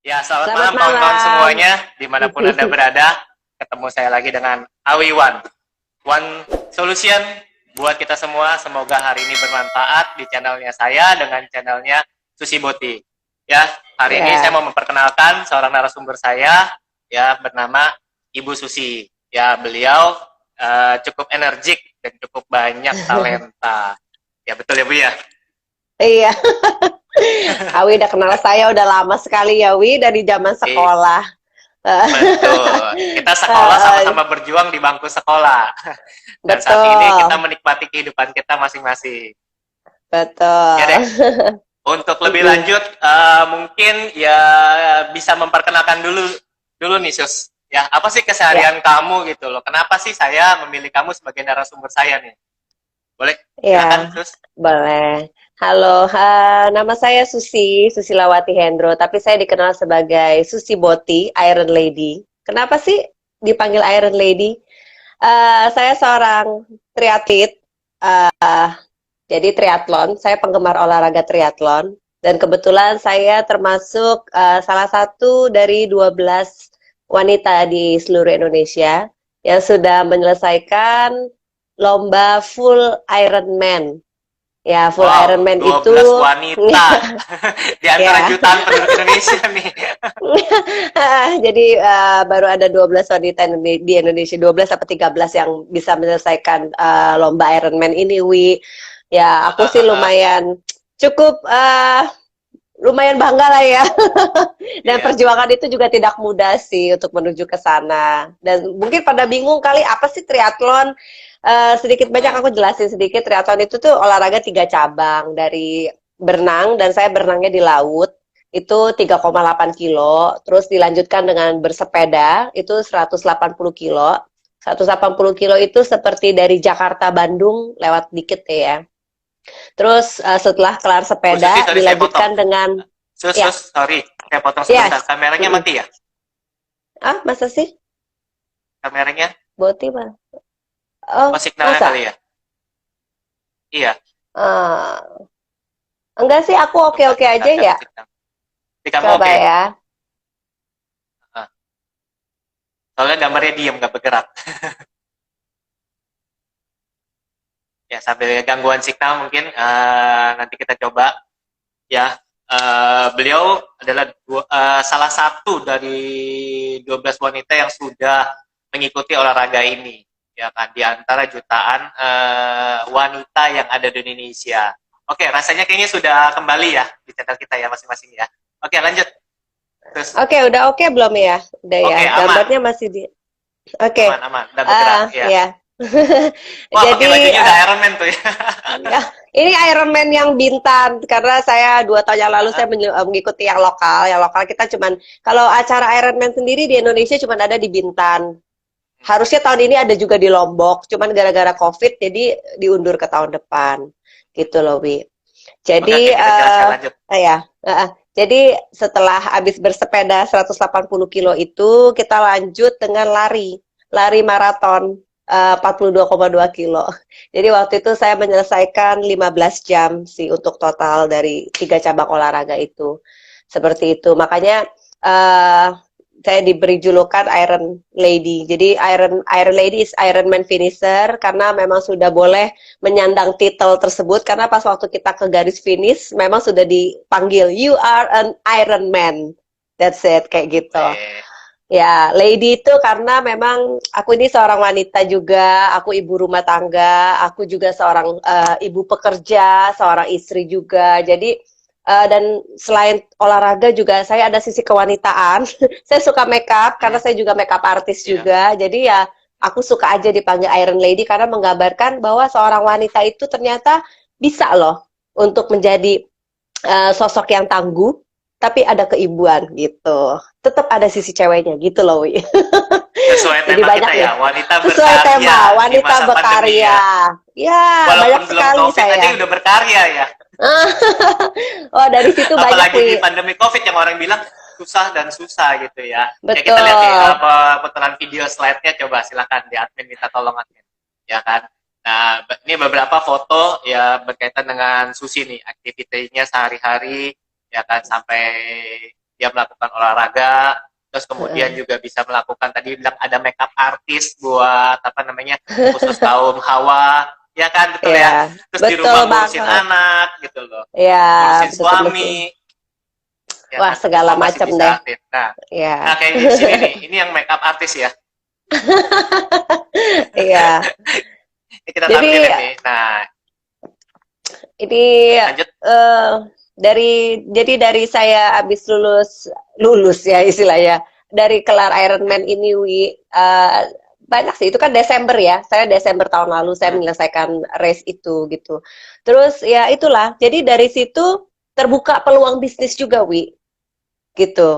Ya, selamat Selamat malam kawan-kawan malam. semuanya, dimanapun Anda berada. Ketemu saya lagi dengan Awi One. One Solution buat kita semua. Semoga hari ini bermanfaat di channelnya saya dengan channelnya Susi Boti. Ya, hari ini saya Ya, mau memperkenalkan seorang narasumber saya, ya, bernama Ibu Susi. Ya, beliau cukup energik dan cukup banyak talenta. Ya, betul ya Bu ya? iya. Awi udah kenal saya udah lama sekali ya, Wi, dari zaman Eh, sekolah. Betul. Kita sekolah sama-sama berjuang di bangku sekolah. Dan saat ini kita Betul, menikmati kehidupan kita masing-masing. Ya deh. betul. Untuk lebih lanjut, mungkin ya bisa memperkenalkan dulu nih Sus. Ya, apa sih Ya, keseharian kamu gitu loh? Kenapa sih saya memilih kamu sebagai narasumber saya nih? Boleh? Silakan ya, Sus. boleh. Halo, nama saya Susilawati Hendro, tapi saya dikenal sebagai Susi Boti, Iron Lady. Kenapa sih dipanggil Iron Lady? Saya seorang triatlet, jadi triathlon, saya penggemar olahraga triathlon dan kebetulan saya termasuk salah satu dari 12 wanita di seluruh Indonesia yang sudah menyelesaikan lomba full Ironman. Ya, full Wow, Ironman dua itu belas wanita di antara ya. jutaan penduduk Indonesia nih. Jadi baru ada 12 wanita di Indonesia, 12 atau 13 yang bisa menyelesaikan lomba Ironman ini, Wi. Ya, aku sih lumayan cukup lumayan bangga lah ya. Dan Iya. perjuangan itu juga tidak mudah sih untuk menuju ke sana. Dan mungkin pada bingung kali apa sih triathlon? Sedikit banyak Hmm. aku jelasin sedikit. Triathlon itu tuh olahraga 3 cabang, dari berenang, dan saya berenangnya di laut itu 3,8 kilo, terus dilanjutkan dengan bersepeda itu 180 kilo. 180 kilo itu seperti dari Jakarta Bandung lewat dikit ya. Terus setelah kelar Bu Susi, sepeda sorry saya potong. dilanjutkan dengan ya, Sorry, saya potong sebentar. yes. Kameranya Mm-mm. mati ya? Masa sih? Kameranya? Boti mah. Oh, Oh, signalnya masa? kali ya? Iya, Ah, enggak sih, aku bentar, oke-oke bentar, aja saya ya. tes signal. Di kamu Coba oke? ya. Ah, soalnya gambarnya diem, nggak bergerak. Ya, sambil gangguan signal mungkin nanti kita coba. Ya, beliau adalah salah satu dari 12 wanita yang sudah mengikuti olahraga ini. Ya kan, di antara jutaan wanita yang ada di Indonesia. Oke, rasanya kayaknya sudah kembali ya di channel kita ya masing-masing ya. Oke, lanjut. Terus, Oke, udah oke belum ya? Udah ya. oke, aman, Gambarnya masih di. Oke. aman, aman, udah bergerak ya. Ya. Wah, pakai Jadi bajunya udah Iron Man tuh ya. ya, ini Iron Man yang Bintan karena saya 2 tahun yang lalu saya mengikuti yang lokal. Yang lokal kita cuman kalau acara Iron Man sendiri di Indonesia cuman ada di Bintan. Harusnya tahun ini ada juga di Lombok, cuman gara-gara COVID jadi diundur ke tahun depan. Gitu loh, Wi. Oke, Jadi oke, kita jelaskan lanjut. ya, jadi setelah habis bersepeda 180 kilo itu kita lanjut dengan lari maraton 42,2 kilo. Jadi waktu itu saya menyelesaikan 15 jam sih untuk total dari 3 cabang olahraga itu. Seperti itu. Makanya uh, saya diberi julukan Iron Lady. Jadi Iron Lady is Iron Man finisher karena memang sudah boleh menyandang titel tersebut karena pas waktu kita ke garis finish memang sudah dipanggil you are an Iron Man. That's it kayak gitu. Eh, Ya, lady itu karena memang aku ini seorang wanita juga, aku ibu rumah tangga, aku juga seorang ibu pekerja, seorang istri juga. Jadi dan selain olahraga juga saya ada sisi kewanitaan. Saya suka make up karena hmm, saya juga make up artis iya. juga. Jadi ya aku suka aja dipanggil Iron Lady karena menggambarkan bahwa seorang wanita itu ternyata bisa loh untuk menjadi sosok yang tangguh, tapi ada keibuan gitu. Tetap ada sisi ceweknya gitu loh, Wi. Sesuai Jadi tema banyak kita nih. ya, wanita Sesuai tema, berkarya di wanita masa pandemi ya. berkarya. Ya, banyak Walaupun belum sekali COVID aja saya. udah berkarya ya. Oh, dari situ banyak, Apalagi di Wi. pandemi COVID yang orang bilang susah dan susah gitu ya. Ya kita lihat nih Betul. putaran video slide-nya, coba silakan di admin minta tolong admin. Ya kan. Nah, ini beberapa foto ya berkaitan dengan Susi nih, aktivitasnya sehari-hari ya kan sampai dia melakukan olahraga, terus kemudian juga bisa melakukan tadi bilang ada makeup artist buat apa namanya khusus kaum hawa, ya kan betul ya. Ya, Terus di betul rumah ngurusin banget. anak gitu loh, Ya, ngurusin betul-betul. suami, ya Wah, kan itu segala semua masih macam deh. bisa aktif. Nah Ya, kayak di sini nih, ini yang makeup artist ya. iya. Ini kita Jadi tampilin nih. Nah, ini lanjut. eh dari saya habis lulus ya istilahnya dari kelar Ironman ini, banyak sih, itu kan Desember ya, saya Desember tahun lalu saya Hmm. menyelesaikan race itu gitu. Terus ya itulah, jadi dari situ terbuka peluang bisnis juga, gitu.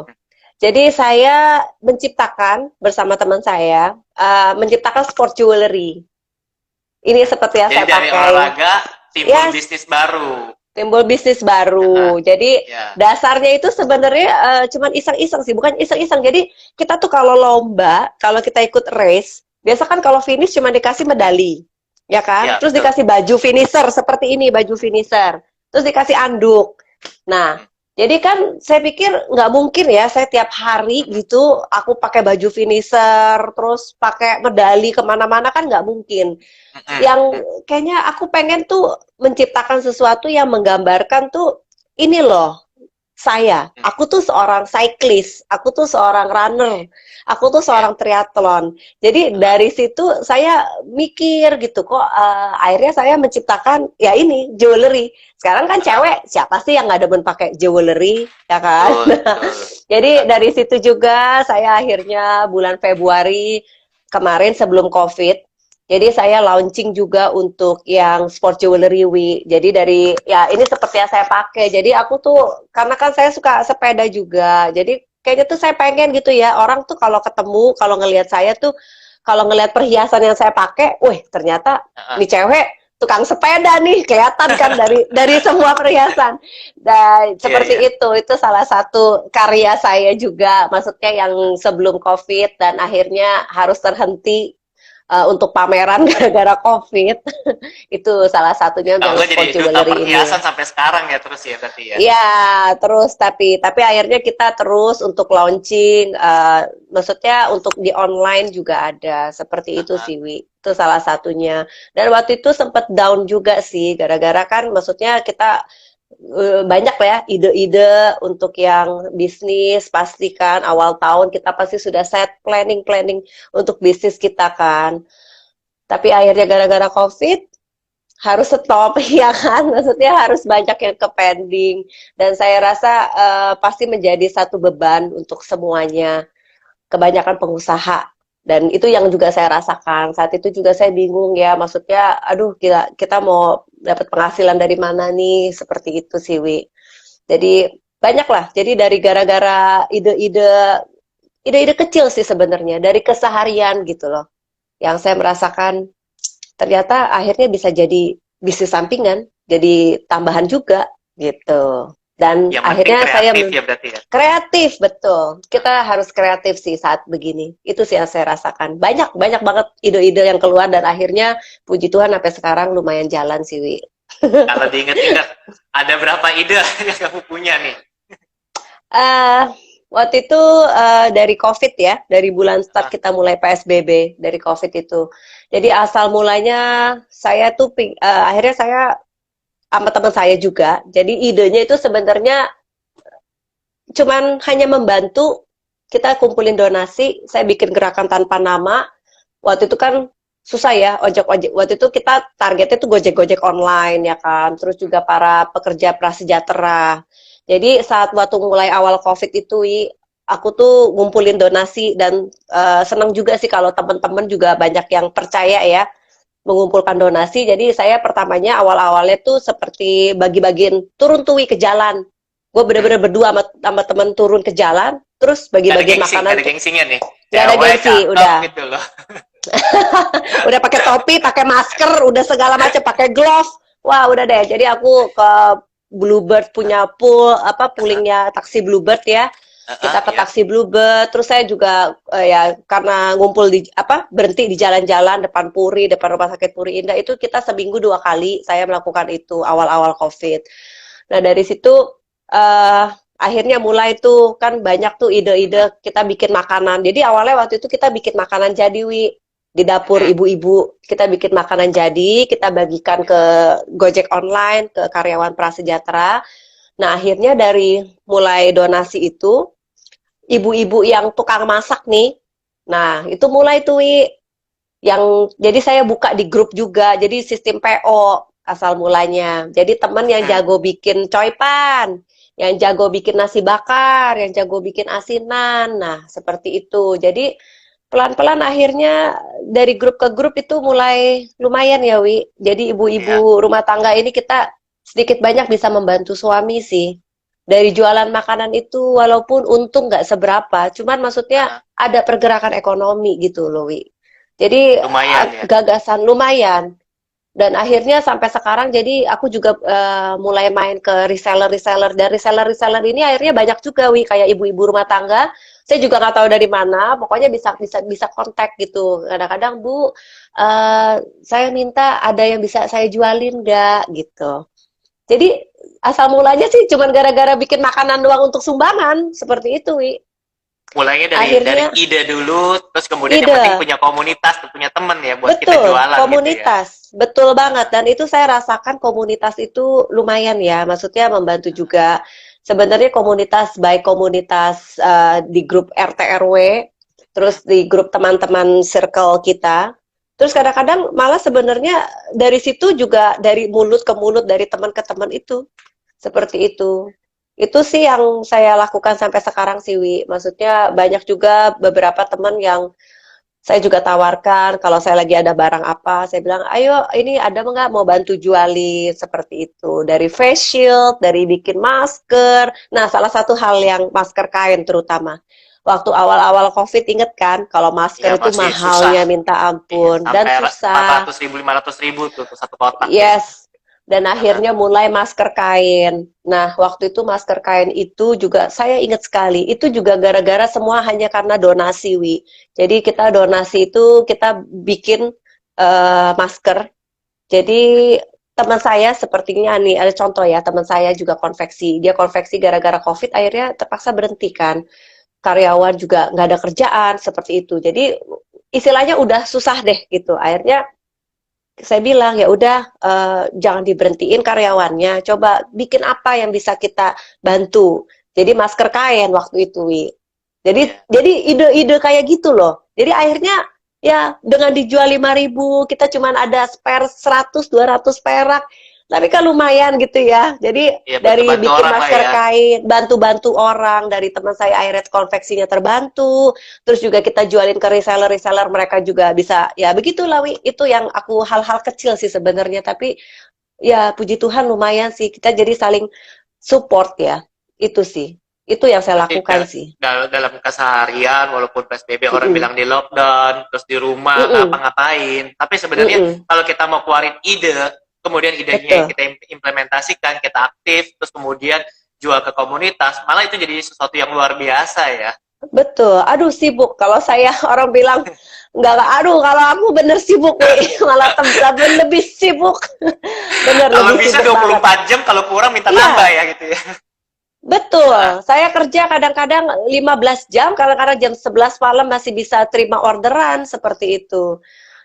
Jadi saya menciptakan bersama teman saya, menciptakan sport jewelry. Ini seperti yang Jadi saya dari pakai. olahraga timbul Ya, bisnis baru. timbul bisnis Heeh, baru. Jadi ya. dasarnya itu sebenarnya cuman iseng-iseng sih, bukan iseng-iseng. Jadi kita tuh kalau lomba, kalau kita ikut race, biasa kan kalau finish cuma dikasih medali, ya kan? Ya, Terus betul. dikasih baju finisher seperti ini, baju finisher. Terus dikasih anduk. Nah, Mm-mm. jadi kan saya pikir nggak mungkin ya saya tiap hari Mm-mm. gitu aku pakai baju finisher, terus pakai medali kemana-mana, kan nggak mungkin. Mm-mm. Yang kayaknya aku pengen tuh menciptakan sesuatu yang menggambarkan tuh ini loh, aku tuh seorang cyclist, aku tuh seorang runner, aku tuh Ya. seorang triathlon. Jadi Heeh. dari situ saya mikir gitu, kok akhirnya saya menciptakan ya ini jewelry. Sekarang kan Heeh. cewek, siapa sih yang nggak demen pakai jewelry, ya kan? Betul, betul. Jadi dari situ juga saya akhirnya bulan Februari kemarin sebelum COVID, jadi saya launching juga untuk yang sport jewelry, Jadi dari ya ini seperti yang saya pakai. Jadi aku tuh karena kan saya suka sepeda juga. Jadi kayaknya tuh saya pengen gitu ya, orang tuh kalau ketemu, kalau ngelihat saya tuh, kalau ngelihat perhiasan yang saya pakai, wih ternyata Heeh. nih cewek tukang sepeda nih, kelihatan kan dari semua perhiasan. Dan Iya, seperti iya. itu salah satu karya saya juga, maksudnya yang sebelum COVID dan akhirnya harus terhenti untuk pameran gara-gara COVID. Itu salah satunya Kalau yang gue jadi sport duta jewelry ini. perhiasan sampai sekarang ya terus ya berarti ya. Iya, terus tapi akhirnya kita terus untuk launching, maksudnya untuk di online juga ada, seperti itu Heeh. sih, Itu salah satunya. Dan waktu itu sempat down juga sih, gara-gara kan maksudnya kita banyak ya ide-ide untuk yang bisnis, pastikan awal tahun kita pasti sudah set planning untuk bisnis kita kan. Tapi akhirnya gara-gara COVID harus stop, ya kan? Maksudnya harus banyak yang ke pending, dan saya rasa pasti menjadi satu beban untuk semuanya, kebanyakan pengusaha. Dan itu yang juga saya rasakan. Saat itu juga saya bingung ya, maksudnya aduh kita mau dapat penghasilan dari mana nih, seperti itu sih, Jadi banyak lah. Jadi dari gara-gara ide-ide kecil sih sebenarnya, dari keseharian gitu loh, yang saya merasakan ternyata akhirnya bisa jadi bisnis sampingan, jadi tambahan juga gitu. Dan Yang penting akhirnya saya kreatif ya berarti ya. kreatif, betul. Kita harus kreatif sih saat begini. Itu sih yang saya rasakan. Banyak banyak banget ide-ide yang keluar, dan akhirnya puji Tuhan sampai sekarang lumayan jalan sih, Kalau diingat-ingat, ada berapa ide yang kamu punya nih? Uh, Waktu itu dari COVID ya, dari bulan start kita mulai PSBB, dari COVID itu. Jadi asal mulanya saya tuh akhirnya saya sama teman saya juga. Jadi idenya itu sebenarnya cuman hanya membantu kita kumpulin donasi, saya bikin gerakan tanpa nama. Waktu itu kan susah ya, ojek-ojek. Waktu itu kita targetnya tuh gojek-gojek online ya kan, terus juga para pekerja prasejahtera. Jadi saat waktu mulai awal COVID itu, aku tuh ngumpulin donasi, dan senang juga sih kalau teman-teman juga banyak yang percaya ya mengumpulkan donasi. Jadi saya pertamanya awal-awalnya tuh seperti bagi-bagiin, turun tuh ke jalan. Gue bener-bener berdua sama temen turun ke jalan, terus bagi-bagiin Gak makanan. ada gengsinya nih. Gak ada Cewek, gengsi, cakep udah. gitu loh. Udah pakai topi, pakai masker, udah segala macam, pakai glove. Wah, udah deh. Jadi aku ke Bluebird punya poolingnya taksi Bluebird ya. Kita ke Iya. taksi Bluebird. Terus saya juga ya karena ngumpul berhenti di jalan-jalan depan Puri, depan Rumah Sakit Puri Indah, itu kita seminggu 2 kali saya melakukan itu awal-awal COVID. Nah dari situ akhirnya mulai tuh kan banyak tuh ide-ide kita bikin makanan. Jadi awalnya waktu itu kita bikin makanan jadi, Wi. Di dapur Mm-mm. ibu-ibu, kita bikin makanan jadi, kita bagikan ke Gojek online, ke karyawan prasejahtera. Nah, akhirnya dari mulai donasi itu, ibu-ibu yang tukang masak nih, nah itu mulai tuh, Wi, yang jadi saya buka di grup juga, jadi sistem PO asal mulanya. Jadi teman yang Mm-mm. jago bikin coipan, yang jago bikin nasi bakar, yang jago bikin asinan, nah seperti itu. Jadi pelan-pelan akhirnya dari grup ke grup itu mulai lumayan ya, Wi. Jadi Iya. ibu-ibu rumah tangga ini kita sedikit banyak bisa membantu suami sih. Dari jualan makanan itu walaupun untung nggak seberapa, cuman maksudnya Nah, ada pergerakan ekonomi gitu loh, Wi. Jadi lumayan ya. gagasan lumayan. Dan akhirnya sampai sekarang jadi aku juga mulai main ke reseller-reseller, dan reseller-reseller ini akhirnya banyak juga, Wi, kayak ibu-ibu rumah tangga. Saya juga nggak tahu dari mana, pokoknya bisa kontak gitu. Kadang-kadang, Bu, saya minta ada yang bisa saya jualin nggak gitu. Jadi asal mulanya sih cuman gara-gara bikin makanan doang untuk sumbangan seperti itu, Wi. Mulainya dari Akhirnya ide dulu, terus kemudian yang penting ide. punya komunitas, punya temen ya buat kita Betul, jualan gitu ya. komunitas. Betul banget. Dan itu saya rasakan komunitas itu lumayan ya. Maksudnya membantu juga. Sebenarnya komunitas, baik komunitas di grup RT RW, Hmm. terus di grup teman-teman circle kita. Terus kadang-kadang malah sebenarnya dari situ juga dari mulut ke mulut, dari teman ke teman itu. Seperti itu. Itu sih yang saya lakukan sampai sekarang sih, Wi. Maksudnya banyak juga beberapa teman yang saya juga tawarkan kalau saya lagi ada barang apa, saya bilang, ayo ini ada nggak mau bantu jualin seperti itu. Dari face shield, dari bikin masker. Nah, salah satu hal yang masker kain terutama. Waktu awal-awal COVID inget kan, kalau Ya masker itu masih susah. mahalnya minta Iya, ampun dan sampai empat susah. ratus ribu 500 ribu tuh satu kotak ya. Yes, dan Aha. akhirnya mulai masker kain. Nah, waktu itu masker kain itu juga saya ingat sekali, itu juga gara-gara semua hanya karena donasi, Wi. Jadi kita donasi itu kita bikin masker. Jadi teman saya sepertinya nih ada contoh ya, teman saya juga konveksi. Dia konveksi gara-gara COVID akhirnya terpaksa berhenti kan. Karyawan juga nggak ada kerjaan seperti itu. Jadi istilahnya udah susah deh gitu. Akhirnya saya bilang ya udah jangan diberhentiin karyawannya, coba bikin apa yang bisa kita bantu. Jadi masker kain waktu itu, Wi. Iya. Jadi ide-ide kayak gitu loh. Jadi akhirnya ya dengan dijual 5.000 kita cuman ada spare 100 200 perak. Tapi kan lumayan gitu ya. Jadi Iya, dari bantu-bantu bikin orang lah masker ya. kain, bantu-bantu orang, dari teman saya akhirnya konveksinya terbantu, terus juga kita jualin ke reseller-reseller, mereka juga bisa, ya begitulah, Wi. Itu yang aku hal-hal kecil sih sebenarnya, tapi ya puji Tuhan lumayan sih, kita jadi saling support ya. Itu sih. Itu yang saya Berarti lakukan sih. dalam keseharian, walaupun PSBB orang Mm-mm. bilang di lockdown, terus di rumah nggak Mm-mm. ngapa-ngapain, tapi sebenarnya Mm-mm. kalau kita mau keluarin ide, kemudian idenya Betul. kita implementasikan, kita aktif, terus kemudian jual ke komunitas, malah itu jadi sesuatu yang luar biasa ya. Betul. Aduh sibuk. Kalau saya orang bilang nggak, aduh kalau aku bener sibuk, Wi. Malah lebih sibuk. Bener Kalau lebih bisa sibuk banget. 24 jam, kalau kurang minta nambah Iya, ya gitu ya. Nah, betul. Saya kerja kadang-kadang 15 jam, kadang-kadang jam 11 malam masih bisa terima orderan seperti itu.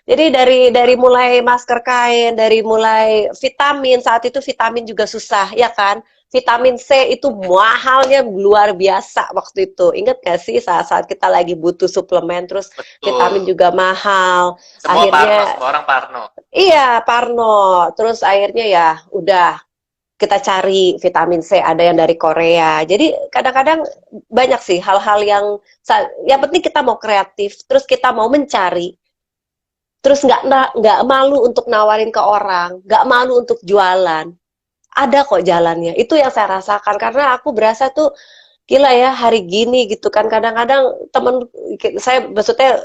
Jadi dari mulai masker kain, dari mulai vitamin, saat itu vitamin juga susah, ya kan? Vitamin C itu mahalnya luar biasa waktu itu. Ingat gak sih saat-saat kita lagi butuh suplemen, terus vitamin betul. juga mahal. Semua Parno, Akhirnya, semua orang Parno. iya Parno. Terus akhirnya ya udah kita cari vitamin C ada yang dari Korea. Jadi kadang-kadang banyak sih hal-hal yang penting kita mau kreatif, terus kita mau mencari, terus nggak malu untuk nawarin ke orang, nggak malu untuk jualan. Ada kok jalannya. Itu yang saya rasakan karena aku berasa tuh gila ya hari gini gitu kan, kadang-kadang temen saya maksudnya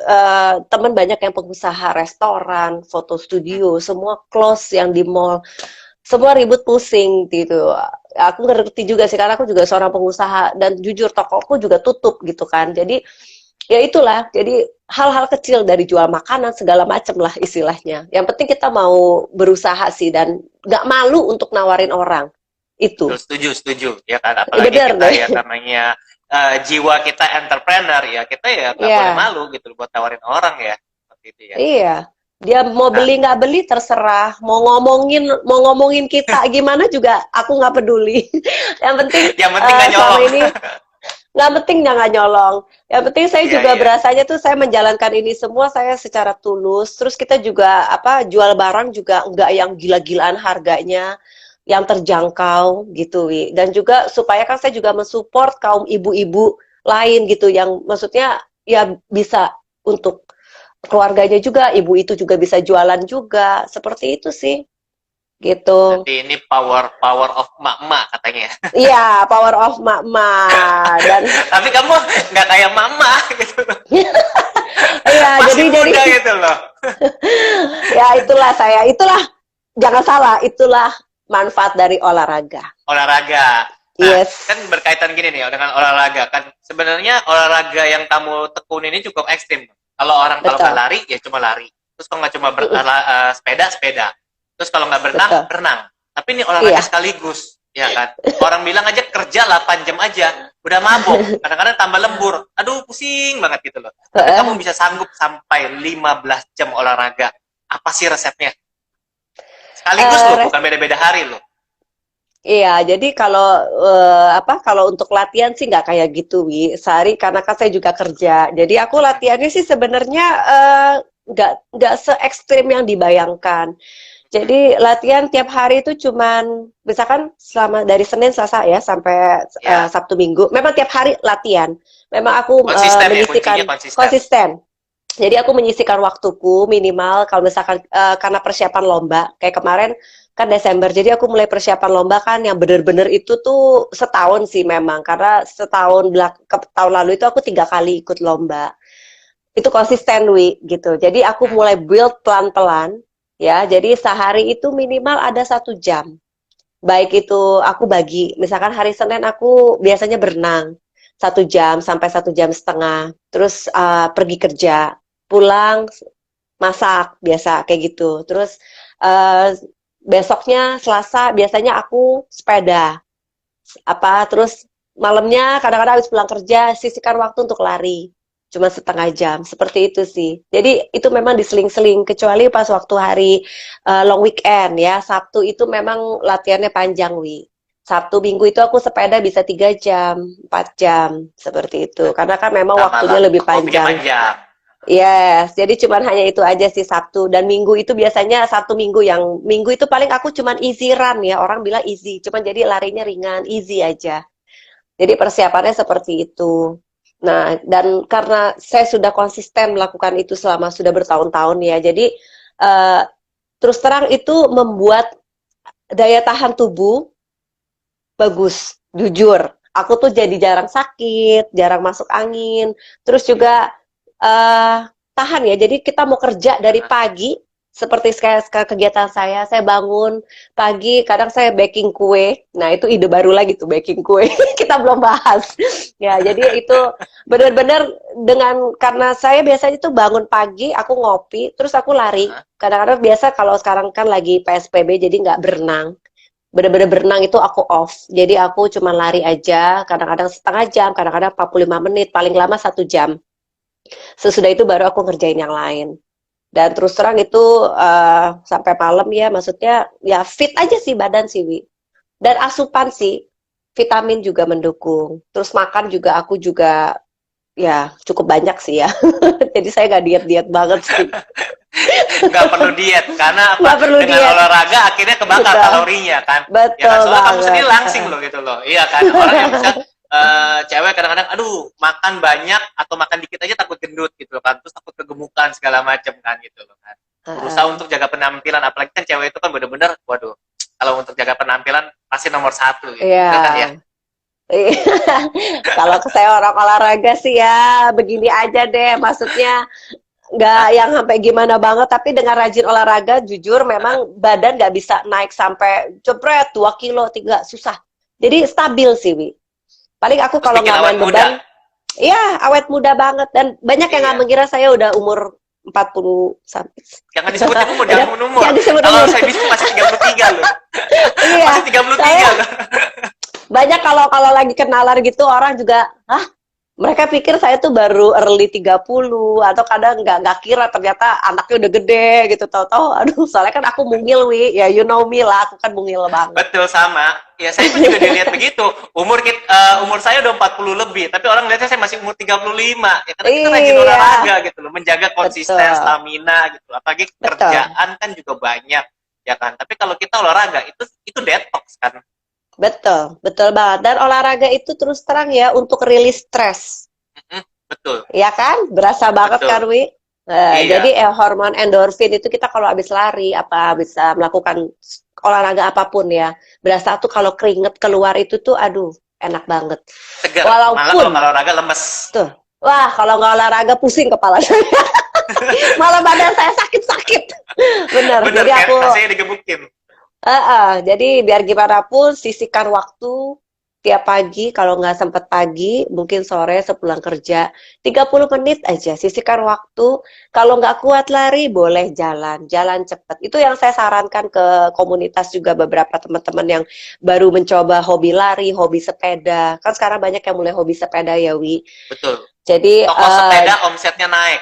temen banyak yang pengusaha restoran, foto studio, semua close yang di mall, semua ribut pusing gitu. Aku ngerti juga sih karena aku juga seorang pengusaha dan jujur tokoku juga tutup gitu kan. Jadi ya itulah, jadi hal-hal kecil dari jual makanan segala macam lah istilahnya. Yang penting kita mau berusaha sih dan nggak malu untuk nawarin orang. Itu. Setuju, setuju. Ya kan, apalagi Bener kita deh. ya namanya jiwa kita entrepreneur ya, kita ya nggak boleh Iya, malu gitu buat tawarin orang ya. Seperti itu ya. iya. Dia mau Nah, beli nggak beli terserah. Mau ngomongin kita gimana juga aku nggak peduli. Yang penting yang penting nggak selama nyolong. ini nggak penting jangan nyolong. Yang penting saya Iya, juga iya. berasanya tuh saya menjalankan ini semua saya secara tulus. Terus kita juga apa jual barang juga nggak yang gila-gilaan harganya, yang terjangkau gitu, Wi. Dan juga supaya kan saya juga mensupport kaum ibu-ibu lain gitu yang maksudnya ya bisa untuk keluarganya juga, ibu itu juga bisa jualan juga. Seperti itu sih. Gitu. Berarti ini power power of emak-emak katanya. Iya, power of mama dan Tapi kamu nggak kayak mama gitu. iya, Masih jadi muda gitu loh. ya itulah jangan salah, itulah manfaat dari olahraga. Olahraga. Nah, Yes. kan berkaitan gini nih dengan olahraga kan. Sebenarnya olahraga yang kamu tekuni ini cukup ekstrim. Kalau nggak Betul. lari ya cuma lari. Terus kalau nggak cuma Mm-mm. sepeda sepeda. Terus kalau nggak berenang Betul. berenang. Tapi ini olahraga Iya. sekaligus, ya kan? Orang bilang aja kerja 8 jam aja udah mabok. Kadang-kadang tambah lembur. Aduh pusing banget gitu loh. Tapi kamu bisa sanggup sampai 15 jam olahraga. Apa sih resepnya? Sekaligus Eh, loh, res- bukan beda-beda hari loh. iya, jadi kalau untuk latihan sih nggak kayak gitu, Wi. Sehari karena kan saya juga kerja. Jadi aku latihannya sih sebenarnya nggak se ekstrim yang dibayangkan. Jadi latihan tiap hari itu cuman misalkan selama dari Senin Selasa ya sampai Ya, Sabtu Minggu. Memang tiap hari latihan. Memang aku konsisten ya, kuncinya menyisihkan konsisten. konsisten. Jadi aku menyisihkan waktuku minimal kalau misalkan karena persiapan lomba kayak kemarin kan Desember. Jadi aku mulai persiapan lomba kan yang bener-bener itu tuh setahun sih memang karena tahun lalu itu aku 3 kali ikut lomba. Itu konsisten Wi gitu. Jadi aku mulai build pelan-pelan ya. Jadi sehari itu minimal ada 1 jam. Baik itu aku bagi, misalkan hari Senin aku biasanya berenang 1 jam sampai 1 jam setengah. Terus pergi kerja, pulang masak biasa kayak gitu. Terus besoknya Selasa biasanya aku sepeda terus malamnya kadang-kadang habis pulang kerja sisihkan waktu untuk lari cuma setengah jam seperti itu sih. Jadi itu memang diseling-seling kecuali pas waktu hari long weekend ya. Sabtu itu memang latihannya panjang, Wi. Sabtu Minggu itu aku sepeda bisa 3 jam, 4 jam seperti itu. Karena kan memang Sama waktunya lah. lebih Hobinya panjang. panjang. Yes, jadi cuman hanya itu aja sih Sabtu dan Minggu itu biasanya satu minggu yang minggu itu paling aku cuman easy run ya orang bilang easy, cuman jadi larinya ringan, easy aja. Jadi persiapannya seperti itu. Nah, dan karena saya sudah konsisten melakukan itu selama sudah bertahun-tahun ya, jadi eh, terus terang itu membuat daya tahan tubuh bagus, jujur. Aku tuh jadi jarang sakit, jarang masuk angin, terus juga eh tahan ya. Jadi kita mau kerja dari pagi, seperti sekarang kegiatan saya bangun pagi, kadang saya baking kue. Nah, itu ide baru lagi tuh baking kue. Kita belum bahas. Ya, jadi itu benar-benar karena saya biasanya tuh bangun pagi, aku ngopi, terus aku lari. Kadang-kadang biasa kalau sekarang kan lagi PSBB, jadi nggak berenang. Bener-bener berenang itu aku off. Jadi aku cuma lari aja, kadang-kadang setengah jam, kadang-kadang 45 menit, paling lama 1 jam. Sesudah itu baru aku ngerjain yang lain. Dan terus terang itu sampai malam ya, maksudnya ya fit aja sih badan sih, Wi. Dan asupan sih, vitamin juga mendukung. Terus makan juga aku juga ya cukup banyak sih ya. Jadi saya nggak diet-diet banget sih. Nggak perlu diet karena apa? Nggak perlu Dengan diet. olahraga akhirnya kebakar Betul. kalorinya kan. Ya kan Betul soalnya kamu banget. sendiri langsing loh gitu loh. Iya kan orang yang bisa cewek kadang-kadang aduh makan banyak atau makan dikit aja takut gendut gitu loh kan. Terus takut kegemukan segala macam kan gitu loh kan. Berusaha untuk jaga penampilan apalagi kan cewek itu kan bener-bener waduh kalau untuk jaga penampilan pasti nomor 1 gitu. Iya. Kan ya. Kalau saya orang olahraga sih ya begini aja deh, maksudnya nggak yang sampai gimana banget, tapi dengan rajin olahraga, jujur memang badan nggak bisa naik sampai jebret 2 kilo, 3, susah. Jadi stabil sih, Wi. Paling aku Terus kalau bikin nggak awet main muda. beban, iya awet muda banget. Dan banyak yang nggak Iya. mengira saya udah umur 40 sampai. Jangan disebutin umur, jangan umur. Jangan disebut Kalau umur. saya bisa masih 33 loh. Iya, Masih 33 saya loh. Banyak kalau lagi kenalan gitu orang juga, hah? Mereka pikir saya tuh baru early 30 atau kadang nggak kira ternyata anaknya udah gede gitu. Tahu-tahu aduh soalnya kan aku mungil wi, ya you know me lah, aku kan mungil banget. Betul sama. Ya saya pun juga dilihat begitu. Umur saya udah 40 lebih, tapi orang lihatnya saya masih umur 35. Ya karena kita rajin Iya, olahraga gitu loh, menjaga konsisten betul. stamina gitu. Apalagi Betul. kerjaan kan juga banyak ya kan. Tapi kalau kita olahraga itu detox kan. Betul, betul banget. Dan olahraga itu terus terang ya untuk rilis stres. Betul, Ya kan? Berasa banget kan, betul. Wi? Jadi Iya, hormon endorfin itu kita kalau habis lari, apa bisa melakukan olahraga apapun ya, berasa tuh kalau keringet keluar itu tuh, aduh, enak banget. seger. Malah kalau Walaupun, olahraga lemes. tuh, wah kalau nggak olahraga pusing kepala saya. Malah badan saya sakit-sakit. Bener, Bener jadi kan? aku Rasanya digebukin. Jadi biar gimana pun sisihkan waktu tiap pagi, kalau nggak sempat pagi, mungkin sore sepulang kerja, 30 menit aja sisihkan waktu. Kalau nggak kuat lari, boleh jalan, jalan cepat. Itu yang saya sarankan ke komunitas juga beberapa teman-teman yang baru mencoba hobi lari, hobi sepeda. Kan sekarang banyak yang mulai hobi sepeda ya, Wi. Betul. Jadi Toko sepeda omsetnya naik.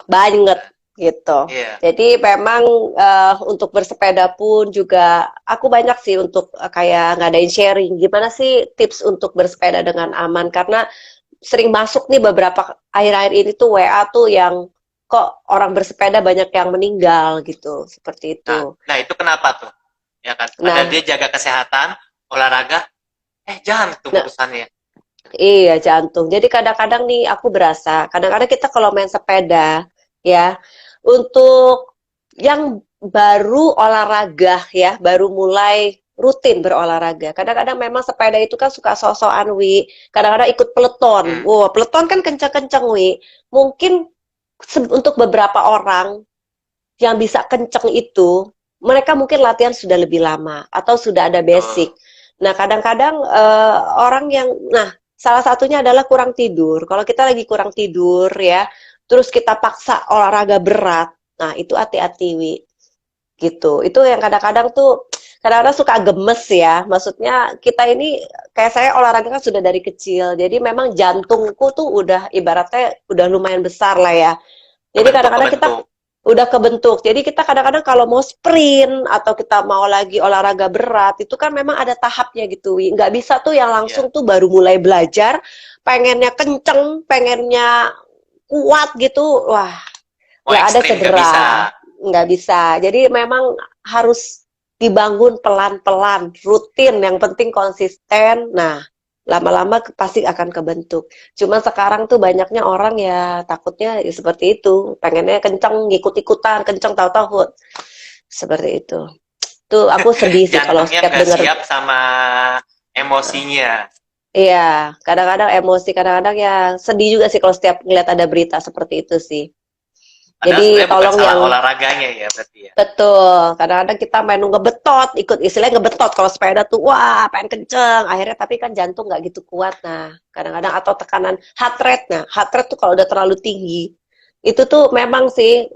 banget gitu. Iya. Jadi memang untuk bersepeda pun juga aku banyak sih untuk kayak ngadain sharing. Gimana sih tips untuk bersepeda dengan aman? Karena sering masuk nih beberapa akhir-akhir ini tuh WA tuh yang kok orang bersepeda banyak yang meninggal gitu, seperti Nah, itu. nah itu kenapa tuh? Ya kan? Padahal Nah, dia jaga kesehatan, olahraga, jantung nah urusannya. iya jantung. Jadi kadang-kadang nih aku berasa, kadang-kadang kita kalau main sepeda ya untuk yang baru olahraga ya, baru mulai rutin berolahraga. Kadang-kadang memang sepeda itu kan suka sosokan Wi. Kadang-kadang ikut peleton. Hmm. Wow, peleton kan kenceng-kenceng Wi. Mungkin untuk beberapa orang yang bisa kenceng itu, mereka mungkin latihan sudah lebih lama atau sudah ada basic. Betul. Nah, kadang-kadang orang yang, nah, salah satunya adalah kurang tidur. Kalau kita lagi kurang tidur ya, terus kita paksa olahraga berat, nah itu hati-hati, Wi. Gitu. Itu yang kadang-kadang tuh, kadang-kadang suka gemes ya. Maksudnya kita ini, kayak saya olahraga kan sudah dari kecil, jadi memang jantungku tuh udah ibaratnya udah lumayan besar lah ya. Jadi Kebentuk, kadang-kadang kita kebentuk. udah kebentuk. Jadi kita kadang-kadang kalau mau sprint atau kita mau lagi olahraga berat, itu kan memang ada tahapnya gitu. Nggak bisa tuh yang Iya. langsung tuh baru mulai belajar, pengennya kenceng, pengennya kuat gitu. Wah, Mau nggak ada ekstrim nggak cedera. bisa. Nggak bisa. Jadi memang harus dibangun pelan-pelan, rutin. Yang penting konsisten. Nah, lama-lama pasti akan kebentuk. Cuma sekarang tuh banyaknya orang ya takutnya ya seperti itu, pengennya kenceng, ngikut-ikutan, kenceng tahu-tahu seperti itu. Tuh aku sedih sih kalau Jantungnya setiap nggak denger. siap sama emosinya. Iya, kadang-kadang emosi, kadang-kadang ya sedih juga sih kalau setiap ngeliat ada berita seperti itu sih. Padahal Jadi sebenarnya bukan tolong salah yang olahraganya ya berarti ya. betul. Kadang-kadang kita main ngebetot, ikut istilahnya ngebetot. Kalau sepeda tuh, wah, pengen kenceng. Akhirnya tapi kan jantung nggak gitu kuat. Nah, kadang-kadang atau tekanan heart rate. Nah, heart rate tuh kalau udah terlalu tinggi, itu tuh memang sih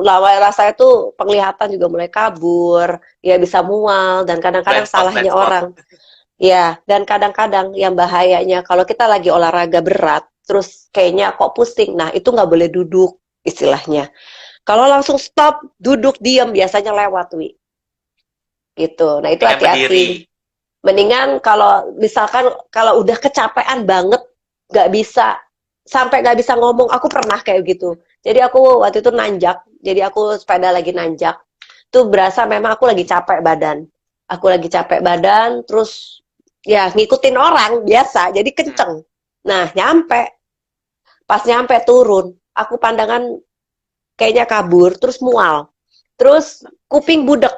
lawan rasanya tuh penglihatan juga mulai kabur, ya bisa mual dan kadang-kadang Blind spot, blind salahnya spot. orang. Ya, dan kadang-kadang yang bahayanya kalau kita lagi olahraga berat, terus kayaknya kok pusing. Nah, itu nggak boleh duduk istilahnya. Kalau langsung stop, duduk, diam, biasanya lewat, Wi. Gitu. Nah, itu Dengan berdiri. hati-hati. Mendingan kalau misalkan kalau udah kecapean banget, nggak bisa, sampai nggak bisa ngomong, aku pernah kayak gitu. Jadi aku waktu itu nanjak, jadi aku sepeda lagi nanjak. Tuh berasa memang aku lagi capek badan. Aku lagi capek badan, terus ya ngikutin orang biasa, jadi Hmm. kenceng. Nah, nyampe. Pas nyampe turun, aku pandangan kayaknya kabur, terus mual. Terus kuping budek.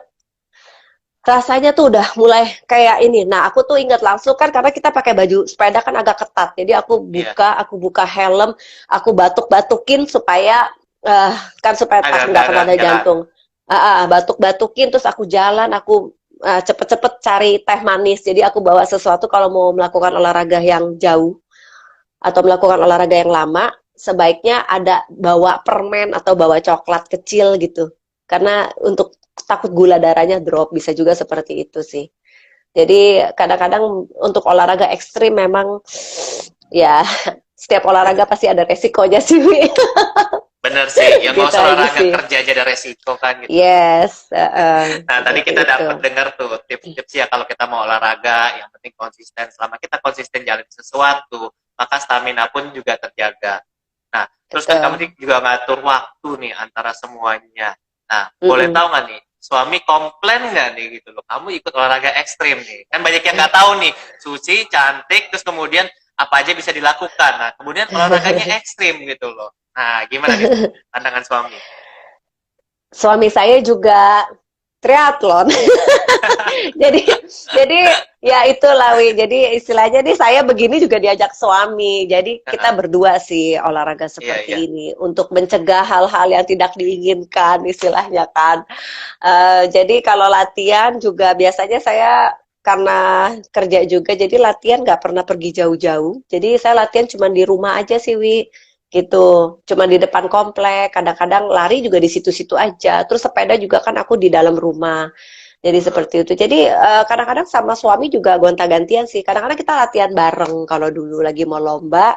Rasanya tuh udah mulai kayak ini. Nah, aku tuh ingat langsung kan karena kita pakai baju sepeda kan agak ketat. Jadi Iya. aku buka helm, aku batuk-batukin supaya kan supaya tak nggak kena Agak ada jalan. jantung. Batuk-batukin terus aku jalan, aku cepet-cepet cari teh manis. Jadi aku bawa sesuatu kalau mau melakukan olahraga yang jauh atau melakukan olahraga yang lama, sebaiknya ada bawa permen atau bawa coklat kecil gitu. Karena untuk takut gula darahnya drop, bisa juga seperti itu sih. Jadi kadang-kadang untuk olahraga ekstrim memang ya setiap olahraga pasti ada resikonya sih, Wi. Bener sih, yang nggak Gitu usah aja olahraga sih. kerja aja ada resiko kan gitu loh. Yes, Nah, tadi seperti kita itu. dapat dengar tuh tips-tips ya kalau kita mau olahraga, yang penting konsisten. Selama kita konsisten jalan sesuatu, maka stamina pun juga terjaga. Nah, terus kan kamu Betul. juga ngatur waktu nih antara semuanya. Nah, boleh Mm-mm. tahu nggak nih, suami komplain nggak nih gitu loh, kamu ikut olahraga ekstrim nih. Kan banyak yang nggak tahu nih, suci, cantik, terus kemudian apa aja bisa dilakukan. Nah, kemudian olahraganya ekstrim gitu loh. Nah, gimana nih pandangan suami? Suami saya juga triathlon. jadi jadi ya itulah Wi. Jadi istilahnya nih saya begini juga diajak suami. Jadi kita Heeh. berdua sih olahraga Iya, iya. seperti ini untuk mencegah hal-hal yang tidak diinginkan istilahnya kan. Jadi kalau latihan juga biasanya saya karena kerja juga jadi latihan nggak pernah pergi jauh-jauh. Jadi saya latihan cuma di rumah aja sih Wi. Gitu, cuma di depan komplek, kadang-kadang lari juga di situ-situ aja. Terus sepeda juga kan aku di dalam rumah. Jadi Betul. seperti itu. Jadi kadang-kadang sama suami juga gonta-gantian sih. Kadang-kadang kita latihan bareng kalau dulu lagi mau lomba.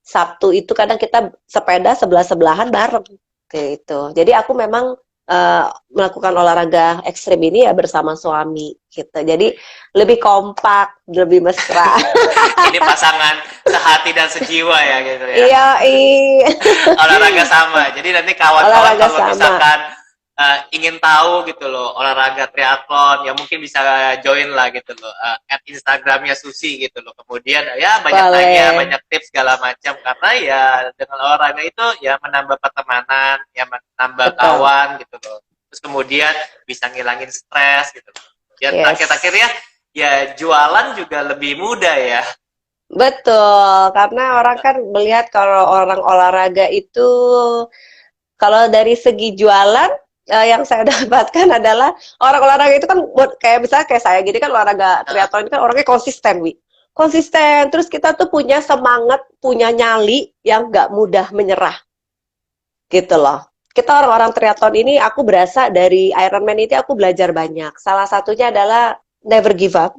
Sabtu itu kadang kita sepeda sebelah-sebelahan bareng kayak itu. Jadi aku memang melakukan olahraga ekstrim ini ya bersama suami gitu. Jadi lebih kompak, lebih mesra. Ini pasangan sehati dan sejiwa ya gitu ya. Iya, Olahraga sama. Jadi nanti kawan-kawan olahraga kalau sama. misalkan ingin tahu gitu loh olahraga triathlon, ya mungkin bisa join lah gitu loh. At Instagramnya Susi gitu loh. Kemudian ya banyak tanya, Boleh. banyak tips segala macam karena ya dengan olahraga itu ya menambah pertemanan, ya menambah Betul. kawan gitu loh. Terus kemudian bisa ngilangin stres gitu loh. Ya terakhir-terakhir Yes. ya jualan juga lebih mudah ya. Betul, karena orang kan melihat kalau orang olahraga itu, kalau dari segi jualan, yang saya dapatkan adalah orang olahraga itu kan kayak misalnya kayak saya gini kan olahraga triathlon ini kan orangnya konsisten, Wi. Konsisten, terus kita tuh punya semangat, punya nyali yang nggak mudah menyerah, gitu loh. Kita orang-orang triathlon ini, aku berasa dari Ironman itu aku belajar banyak. Salah satunya adalah never give up.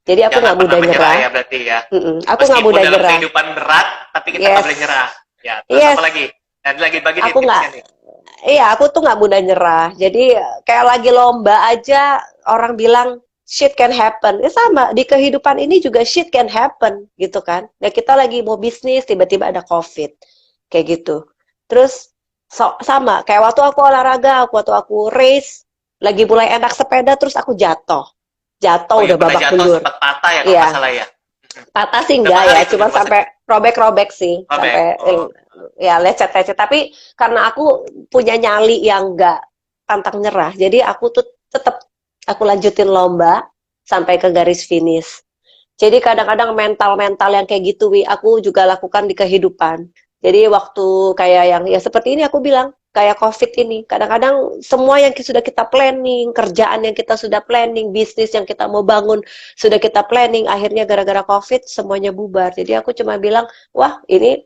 Jadi aku Jangan nggak pernah mudah menyerah nyerah. ya berarti ya. Aku nggak Meskipun mudah dalam nyerah. kehidupan berat, tapi kita nggak boleh Yes, nyerah. Ya, terus apa yes. lagi? Dan lagi bagi nih Aku nggak, tipsnya nih. iya aku tuh nggak mudah nyerah. Jadi kayak lagi lomba aja orang bilang shit can happen. Ya sama di kehidupan ini juga shit can happen gitu kan. Ya kita lagi mau bisnis tiba-tiba ada COVID kayak gitu. Terus sama kayak waktu aku olahraga, waktu aku race lagi mulai enak sepeda terus aku jatuh. Oh Jatuh iya, udah pernah babak jatuh belur. sempat patah ya kalau nggak Iya, salah ya. patah sih Berapa enggak hari ya, itu di cuma rumah sampai sakit? robek-robek sih, Robek. sampai Oh, ya lecet-lecet. Tapi karena aku punya nyali yang enggak pantang nyerah, jadi aku tuh tetap aku lanjutin lomba sampai ke garis finish. Jadi kadang-kadang mental-mental yang kayak gitu, Wi, aku juga lakukan di kehidupan. Jadi waktu kayak yang ya seperti ini aku bilang, kayak COVID ini, kadang-kadang semua yang sudah kita planning, kerjaan yang kita sudah planning, bisnis yang kita mau bangun sudah kita planning, akhirnya gara-gara COVID semuanya bubar. Jadi aku cuma bilang, wah ini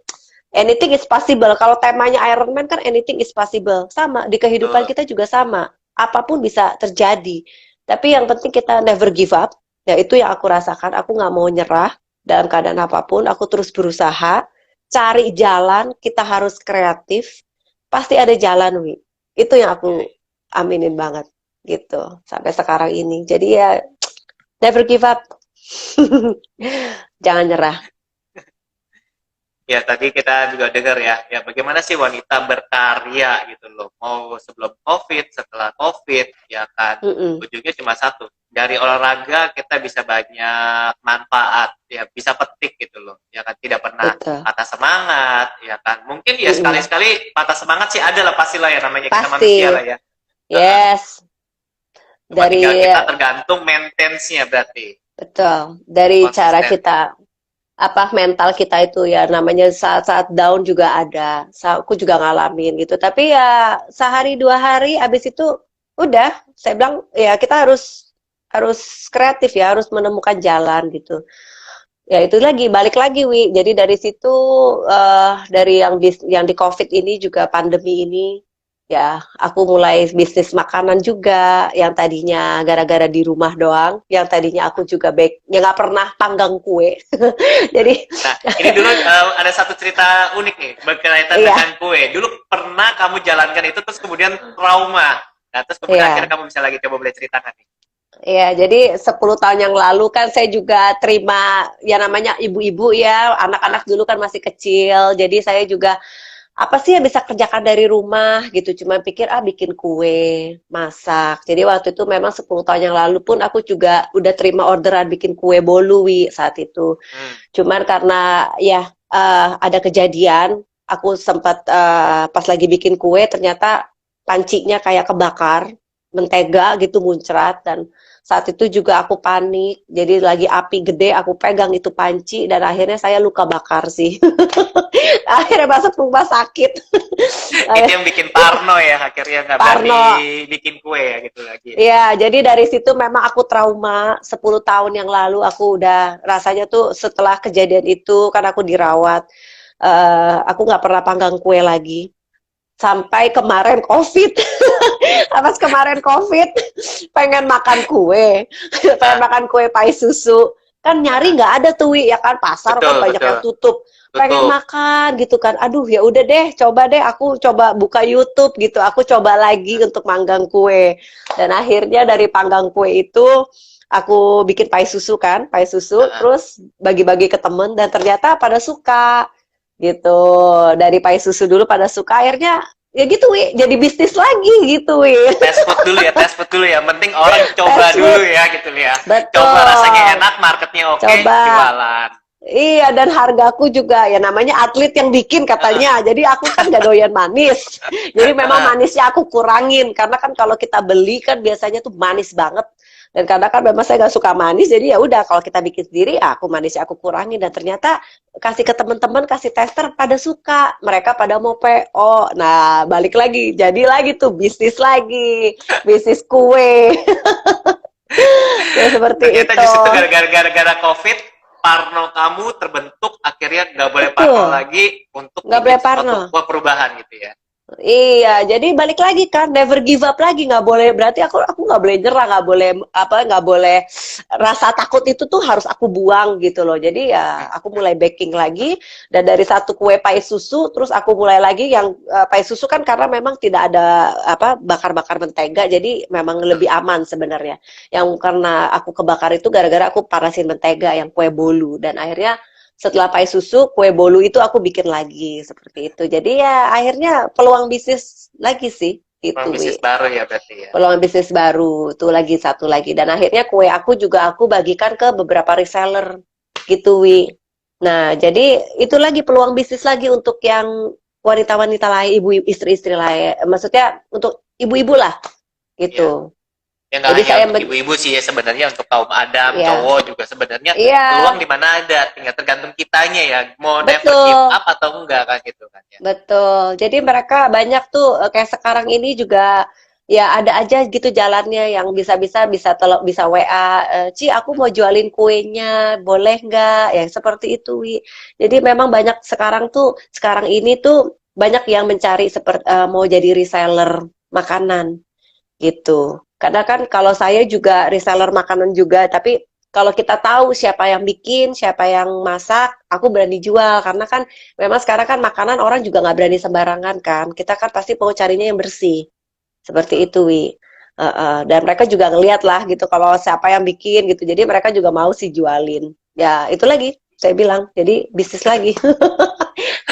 anything is possible. Kalau temanya Iron Man kan anything is possible. Sama, di kehidupan betul. kita juga sama. Apapun bisa terjadi. Tapi yang penting kita never give up. Ya itu yang aku rasakan. Aku nggak mau nyerah dalam keadaan apapun. Aku terus berusaha. Cari jalan. Kita harus kreatif. Pasti ada jalan, Wi. Itu yang Ya, aku aminin banget. Gitu. Sampai sekarang ini. Jadi ya never give up. Jangan nyerah. ya tadi kita juga dengar ya, ya bagaimana sih wanita berkarya gitu loh. Mau sebelum COVID, setelah COVID, ya kan. Mm-mm. Ujungnya cuma satu. Dari olahraga kita bisa banyak manfaat, ya bisa petik gitu loh. Ya kan tidak pernah Betul. patah semangat, ya kan. Mungkin ya Mm-mm. sekali-sekali patah semangat sih ada lah pastilah ya namanya kita manusia Pasti. lah ya. Yes. Cuma tinggal Dari kita tergantung maintenance-nya berarti betul. Dari cara konsisten. kita apa mental kita itu ya namanya saat-saat down juga ada. Aku juga ngalamin gitu. Tapi ya sehari dua hari abis itu udah saya bilang ya kita harus kreatif ya, harus menemukan jalan gitu. Ya itu lagi balik lagi Wi. Jadi dari situ dari yang di COVID ini juga pandemi ini Ya, aku mulai bisnis makanan juga, yang tadinya gara-gara di rumah doang, yang tadinya aku juga ya nggak pernah panggang kue. Jadi, Nah, ini dulu ada satu cerita unik nih berkaitan iya, dengan kue. Dulu pernah kamu jalankan itu terus kemudian trauma. Nah, terus kemudian akhirnya iya. kamu bisa lagi coba boleh ceritakan nih. Iya, jadi 10 tahun yang lalu kan saya juga terima ya namanya ibu-ibu ya, anak-anak Ah, dulu kan masih kecil, jadi saya juga apa sih yang bisa kerjakan dari rumah gitu, cuma pikir bikin kue, masak. Jadi waktu itu memang 10 tahun yang lalu pun aku juga udah terima orderan bikin kue bolu Wi, saat itu. hmm. Cuman karena ya ada kejadian, aku sempat pas lagi bikin kue ternyata pancinya kayak kebakar, mentega gitu muncrat dan saat itu juga aku panik. Jadi lagi api gede aku pegang itu panci dan akhirnya saya luka bakar sih. Akhirnya masuk rumah sakit. Itu yang bikin Parno ya, akhirnya nggak berani Parno. bikin kue ya gitu lagi ya. Iya, jadi dari situ memang aku trauma 10 tahun yang lalu aku udah rasanya tuh setelah kejadian itu kan aku dirawat. Aku nggak pernah panggang kue lagi. Sampai kemarin COVID. Pas kemarin COVID, pengen makan kue. Pengen Ah, makan kue pai susu. Kan nyari ah, nggak ada tuh, Wi, ya kan pasar kan betul, banyak betul, yang tutup. Pengen tutup. makan gitu kan. Aduh, ya udah deh, coba deh aku coba buka YouTube gitu. Aku coba lagi untuk manggang kue. Dan akhirnya dari panggang kue itu aku bikin pai susu kan, pai susu, Ah, terus bagi-bagi ke temen dan ternyata pada suka gitu. Dari pai susu dulu pada suka, akhirnya ya gitu Wi, jadi bisnis lagi gitu Wi. tes food dulu ya, tes food dulu ya. Penting orang coba Fast dulu food, ya gitu ya. Coba rasanya betul. enak, marketnya oke, Coba. jualan. Iya, dan hargaku juga ya namanya atlet yang bikin Ah, katanya. Jadi aku kan gak doyan manis. Jadi memang ah, manisnya aku kurangin karena kan kalau kita beli kan biasanya tuh manis banget. Dan karena kan memang saya gak suka manis, jadi ya udah kalau kita bikin sendiri, aku manisnya aku kurangin dan ternyata kasih ke teman-teman, kasih tester pada suka, mereka pada mau PO. Nah, balik lagi, jadi lagi tuh bisnis lagi, bisnis kue. Ya seperti ternyata itu. justru itu gara-gara COVID, Parno kamu terbentuk akhirnya nggak boleh Parno Betul, lagi untuk nggak bikin boleh sesuatu parno. perubahan gitu ya. Iya, jadi balik lagi kan, never give up lagi, nggak boleh. Berarti aku nggak boleh nyerah, nggak boleh apa, nggak boleh rasa takut itu tuh harus aku buang gitu loh. Jadi ya aku mulai baking lagi dan dari satu kue pai susu, terus aku mulai lagi yang pai susu kan karena memang tidak ada apa bakar-bakar mentega, jadi memang lebih aman sebenarnya. Yang karena aku kebakar itu gara-gara aku panasin mentega yang kue bolu dan akhirnya setelah pai susu, kue bolu itu aku bikin lagi seperti itu. Jadi ya akhirnya peluang bisnis lagi sih itu Orang Wi. bisnis baru ya berarti ya. Peluang bisnis baru tuh lagi satu lagi dan akhirnya kue aku juga aku bagikan ke beberapa reseller gitu Wi. Nah, jadi itu lagi peluang bisnis lagi untuk yang wanita-wanita lain, ibu istri-istri lain. Maksudnya untuk ibu-ibu lah Iya. gitu. Ya nggak Jadi hanya saya untuk ibu-ibu sih ya sebenarnya untuk kaum Adam, ya, cowok juga sebenarnya iya, peluang di mana ada, tinggal tergantung kitanya ya mau never give betul. up atau enggak kan gitu kan ya. Betul. Jadi mereka banyak tuh kayak sekarang ini juga ya ada aja gitu jalannya yang bisa-bisa bisa tolong bisa WA, Ci aku mau jualin kuenya, boleh nggak? Ya seperti itu, Wi. Jadi memang banyak sekarang ini tuh banyak yang mencari seperti mau jadi reseller makanan gitu. Karena kan kalau saya juga reseller makanan juga, tapi kalau kita tahu siapa yang bikin, siapa yang masak, aku berani jual. Karena kan memang sekarang kan makanan orang juga nggak berani sembarangan kan. Kita kan pasti mau carinya yang bersih. Seperti itu, Wi. Dan mereka juga ngeliat lah gitu kalau siapa yang bikin gitu. Jadi mereka juga mau sih jualin. Ya, itu lagi saya bilang. Jadi bisnis lagi.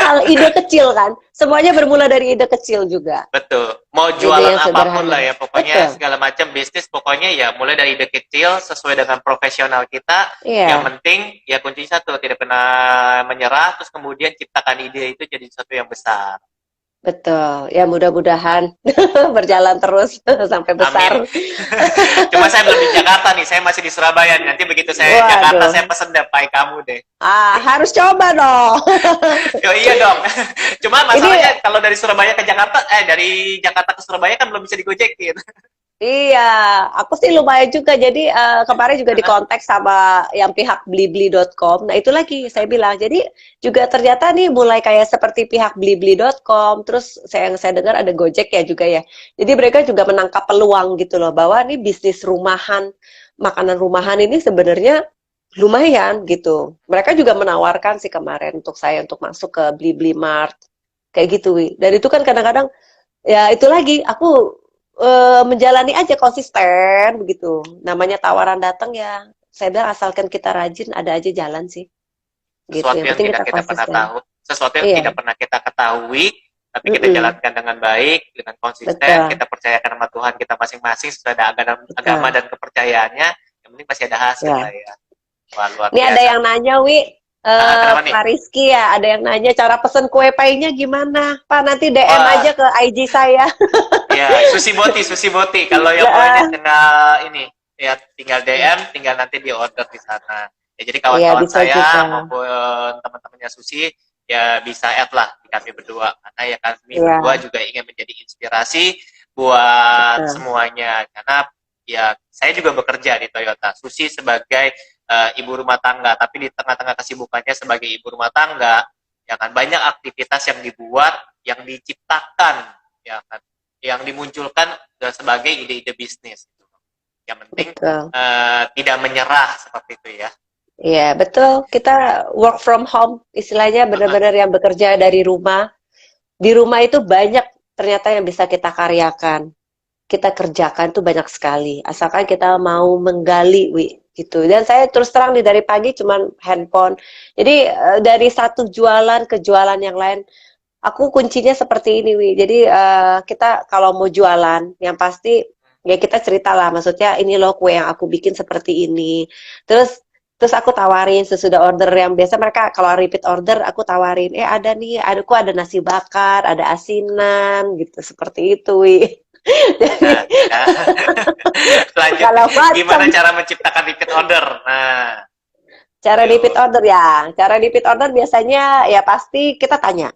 Hal ide kecil kan. Semuanya bermula dari ide kecil juga. Betul. Mau Ide jualan yang apapun lah sederhana. ya, pokoknya Betul. segala macam bisnis, pokoknya ya mulai dari ide kecil sesuai dengan profesional kita. Yang Iya. penting ya kunci satu, tidak pernah menyerah, terus kemudian ciptakan ide itu jadi sesuatu yang besar. Betul, ya mudah-mudahan berjalan terus sampai Amin. besar. Cuma saya belum di Jakarta nih, saya masih di Surabaya. Nanti begitu saya Jakarta, Waduh, saya pesen deh pai kamu deh. harus coba dong. Yo iya dong. Cuma Ini masalahnya kalau dari Surabaya ke Jakarta, dari Jakarta ke Surabaya kan belum bisa digojekin. Iya, aku sih lumayan juga. Jadi kemarin juga dikontak sama yang pihak blibli.com. Nah itu lagi saya bilang. Jadi juga ternyata nih mulai kayak seperti pihak blibli.com. Terus yang saya dengar ada Gojek ya juga ya. Jadi mereka juga menangkap peluang gitu loh bahwa nih bisnis rumahan, makanan rumahan ini sebenarnya lumayan gitu. Mereka juga menawarkan sih kemarin untuk saya untuk masuk ke Blibli Mart kayak gitu, Wi. Dan itu kan kadang-kadang ya itu lagi aku menjalani aja konsisten begitu. Namanya tawaran datang ya, saya bilang asalkan kita rajin ada aja jalan sih. Gitu. Sesuatu Yang yang penting tidak kita kita pernah konsisten. tahu, sesuatu yang Iya, tidak pernah kita ketahui, tapi kita mm-mm, jalankan dengan baik, dengan konsisten, betul, kita percayakan sama Tuhan kita masing-masing sesuai dengan agama betul. dan kepercayaannya, yang penting pasti ada hasil lah Ya. ya. Wah, luar Ini ada biasa. yang nanya, Wi, Kenapa nih? Pak Rizky ya, ada yang nanya cara pesen kue painya gimana? Pak nanti DM Wah, aja ke IG saya. ya, Susi Boti, Susi Boti. Kalau yang Nah, lainnya tinggal ini, ya tinggal DM, tinggal nanti di order di sana. Ya, jadi iya kawan-kawan bisa saya juga. maupun teman-temannya Susi, ya bisa add lah di kami berdua. Karena ya kami berdua Iya, juga ingin menjadi inspirasi buat betul. semuanya. Karena ya saya juga bekerja di Toyota. Susi sebagai ibu rumah tangga, tapi di tengah-tengah kesibukannya sebagai ibu rumah tangga, ya kan banyak aktivitas yang dibuat, yang diciptakan, ya kan yang dimunculkan sebagai ide-ide bisnis. Yang penting Betul. tidak menyerah seperti itu ya. Iya, betul. Kita work from home, istilahnya benar-benar yang bekerja dari rumah. Di rumah itu banyak ternyata yang bisa kita karyakan. Kita kerjakan tuh banyak sekali. Asalkan kita mau menggali, Wi, gitu. Dan saya terus terang nih dari pagi cuman handphone. Jadi dari satu jualan ke jualan yang lain, aku kuncinya seperti ini, Wi. Jadi kita kalau mau jualan, yang pasti ya kita cerita lah. Maksudnya ini loh kue yang aku bikin seperti ini. Terus terus aku tawarin sesudah order yang biasa mereka kalau repeat order aku tawarin, ada nih, ada nasi bakar, ada asinan gitu seperti itu, Wi. Jadi Nah, ya. Lanjut nih. segala macam Gimana cara menciptakan repeat order? Nah, cara repeat ayo. order ya. Cara repeat order biasanya ya pasti kita tanya.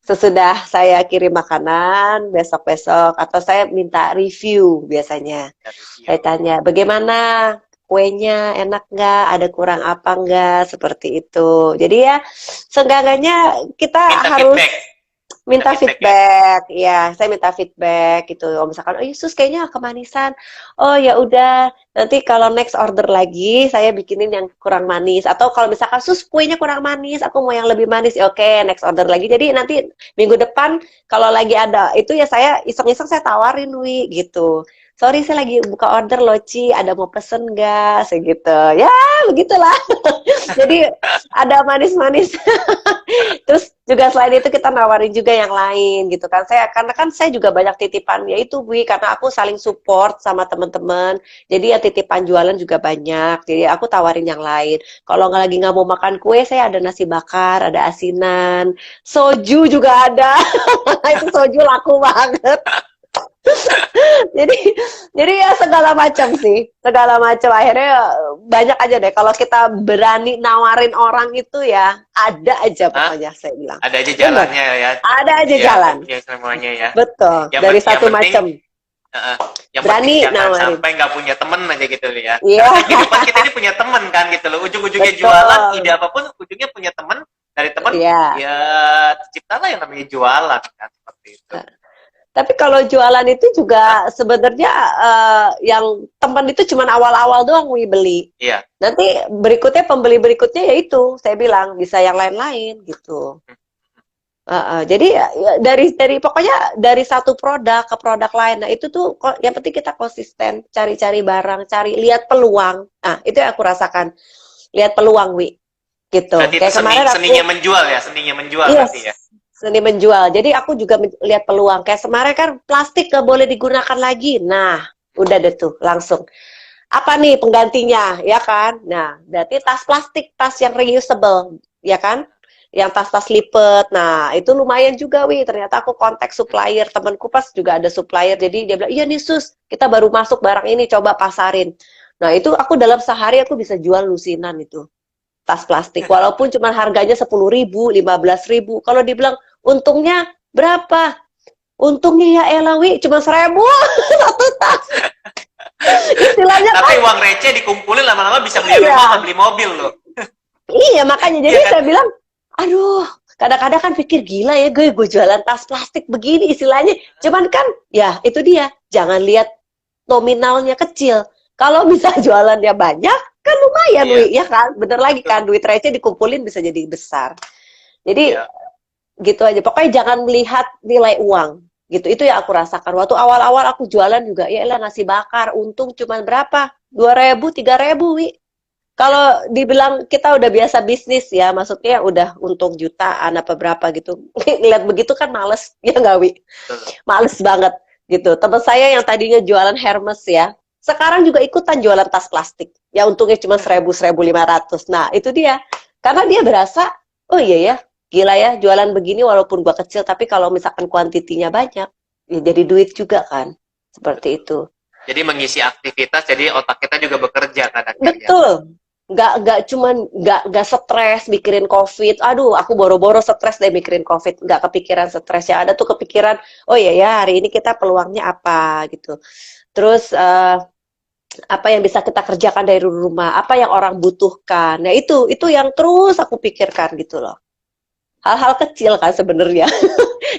Sesudah saya kirim makanan, besok-besok, atau saya minta review biasanya. Saya Review. tanya, bagaimana kuenya, enak nggak, ada kurang apa nggak, seperti itu. Jadi ya, seenggaknya kita Minta harus feedback. Minta minta feedback ya. feedback, ya saya minta feedback gitu. Oh, misalkan, oh Yesus kayaknya kemanisan. Oh ya udah, nanti kalau next order lagi saya bikinin yang kurang manis. Atau kalau misalkan sus kuenya kurang manis, aku mau yang lebih manis. Ya, oke, next order lagi. Jadi nanti minggu depan kalau lagi ada itu ya saya iseng-iseng saya tawarin Wi gitu. Sorry saya lagi buka order loh Ci, ada mau pesen nggak? Segitu. Ya begitulah. Jadi ada manis-manis. Terus juga selain itu kita nawarin juga yang lain gitu kan. Karena kan saya juga banyak titipan yaitu Bu, karena aku saling support sama teman-teman. Jadi ya titipan jualan juga banyak. Jadi aku tawarin yang lain. Kalau nggak mau makan kue, saya ada nasi bakar, ada asinan, soju juga ada. Itu soju laku banget. jadi jadi ya segala macam sih, segala macam akhirnya banyak aja deh kalau kita berani nawarin orang itu ya ada aja Hah? pokoknya saya bilang Ada aja bener jalannya ya. ada aja Ya, jalan ya semuanya ya. betul Yang, dari yang satu penting macam uh, yang penting berani jangan nawarin sampai nggak punya temen aja gitu loh ya. iya Karena kan kehidupan kita ini punya temen kan gitu loh. Ujung-ujungnya jualan, ide betul apapun ujungnya punya temen. Dari temen iya. ya terciptalah yang namanya jualan kan seperti itu. Tapi kalau jualan itu Hah? juga sebenarnya yang teman itu cuma awal-awal doang beli. Iya. Nanti berikutnya pembeli berikutnya yaitu saya bilang bisa yang lain-lain gitu. Jadi ya, dari pokoknya dari satu produk ke produk lain. Nah itu tuh yang penting kita konsisten cari-cari barang, cari lihat peluang. Nah itu yang aku rasakan lihat peluang Wi gitu. Berarti itu Kayak kemarin seninya aku menjual ya, seninya menjual yes berarti ya. seni menjual. Jadi aku juga lihat peluang. Kayak kemarin kan plastik gak boleh digunakan lagi. Nah udah deh tuh langsung. Apa nih penggantinya ya kan? Nah berarti tas plastik, tas yang reusable ya kan? Yang tas-tas lipet. Nah, itu lumayan juga, Wi. Ternyata aku kontak supplier. Temanku pas juga ada supplier. Jadi dia bilang, iya nih, Sus. Kita baru masuk barang ini. Coba pasarin. Nah, itu aku dalam sehari aku bisa jual lusinan itu. Tas plastik. Walaupun cuma harganya 10.000, 15.000. Kalau dibilang, untungnya berapa? Untungnya ya elah Wi, cuma 1.000 satu tas. Istilahnya Tapi kan, uang receh dikumpulin lama-lama bisa beli iya, rumah atau beli mobil loh. iya makanya Iya jadi kan? saya bilang, aduh, kadang-kadang kan pikir gila ya gue jualan tas plastik begini istilahnya. Cuman kan, ya itu dia, jangan lihat nominalnya kecil. Kalau bisa jualannya banyak, kan lumayan Iya, Wi, ya kan? Bener lagi betul. kan, duit receh dikumpulin bisa jadi besar. Jadi Iya, gitu aja. Pokoknya jangan melihat nilai uang. Gitu. Itu yang aku rasakan. Waktu awal-awal aku jualan juga, ya elah nasi bakar, untung cuma berapa? 2.000, 3.000, Wi. iya, Kalau dibilang kita udah biasa bisnis ya, maksudnya udah untung jutaan apa berapa gitu. Lihat begitu kan males, ya nggak Wi? betul. Males banget gitu. Teman saya yang tadinya jualan Hermes ya, sekarang juga ikutan jualan tas plastik. Ya untungnya cuma 1.000, 1.500. Nah itu dia. Karena dia berasa, oh iya ya, gila ya jualan begini walaupun gua kecil, tapi kalau misalkan kuantitinya banyak, ya jadi duit juga kan. Seperti Betul. itu. Jadi mengisi aktivitas, jadi otak kita juga bekerja kan akhirnya. Betul. Nggak cuman nggak stres mikirin COVID. Aduh, aku boro-boro stres deh mikirin COVID. Nggak kepikiran stres ya. Ada tuh kepikiran, oh iya ya hari ini kita peluangnya apa gitu. Terus apa yang bisa kita kerjakan dari rumah, apa yang orang butuhkan. Nah itu yang terus aku pikirkan gitu loh. Hal-hal kecil kan sebenarnya.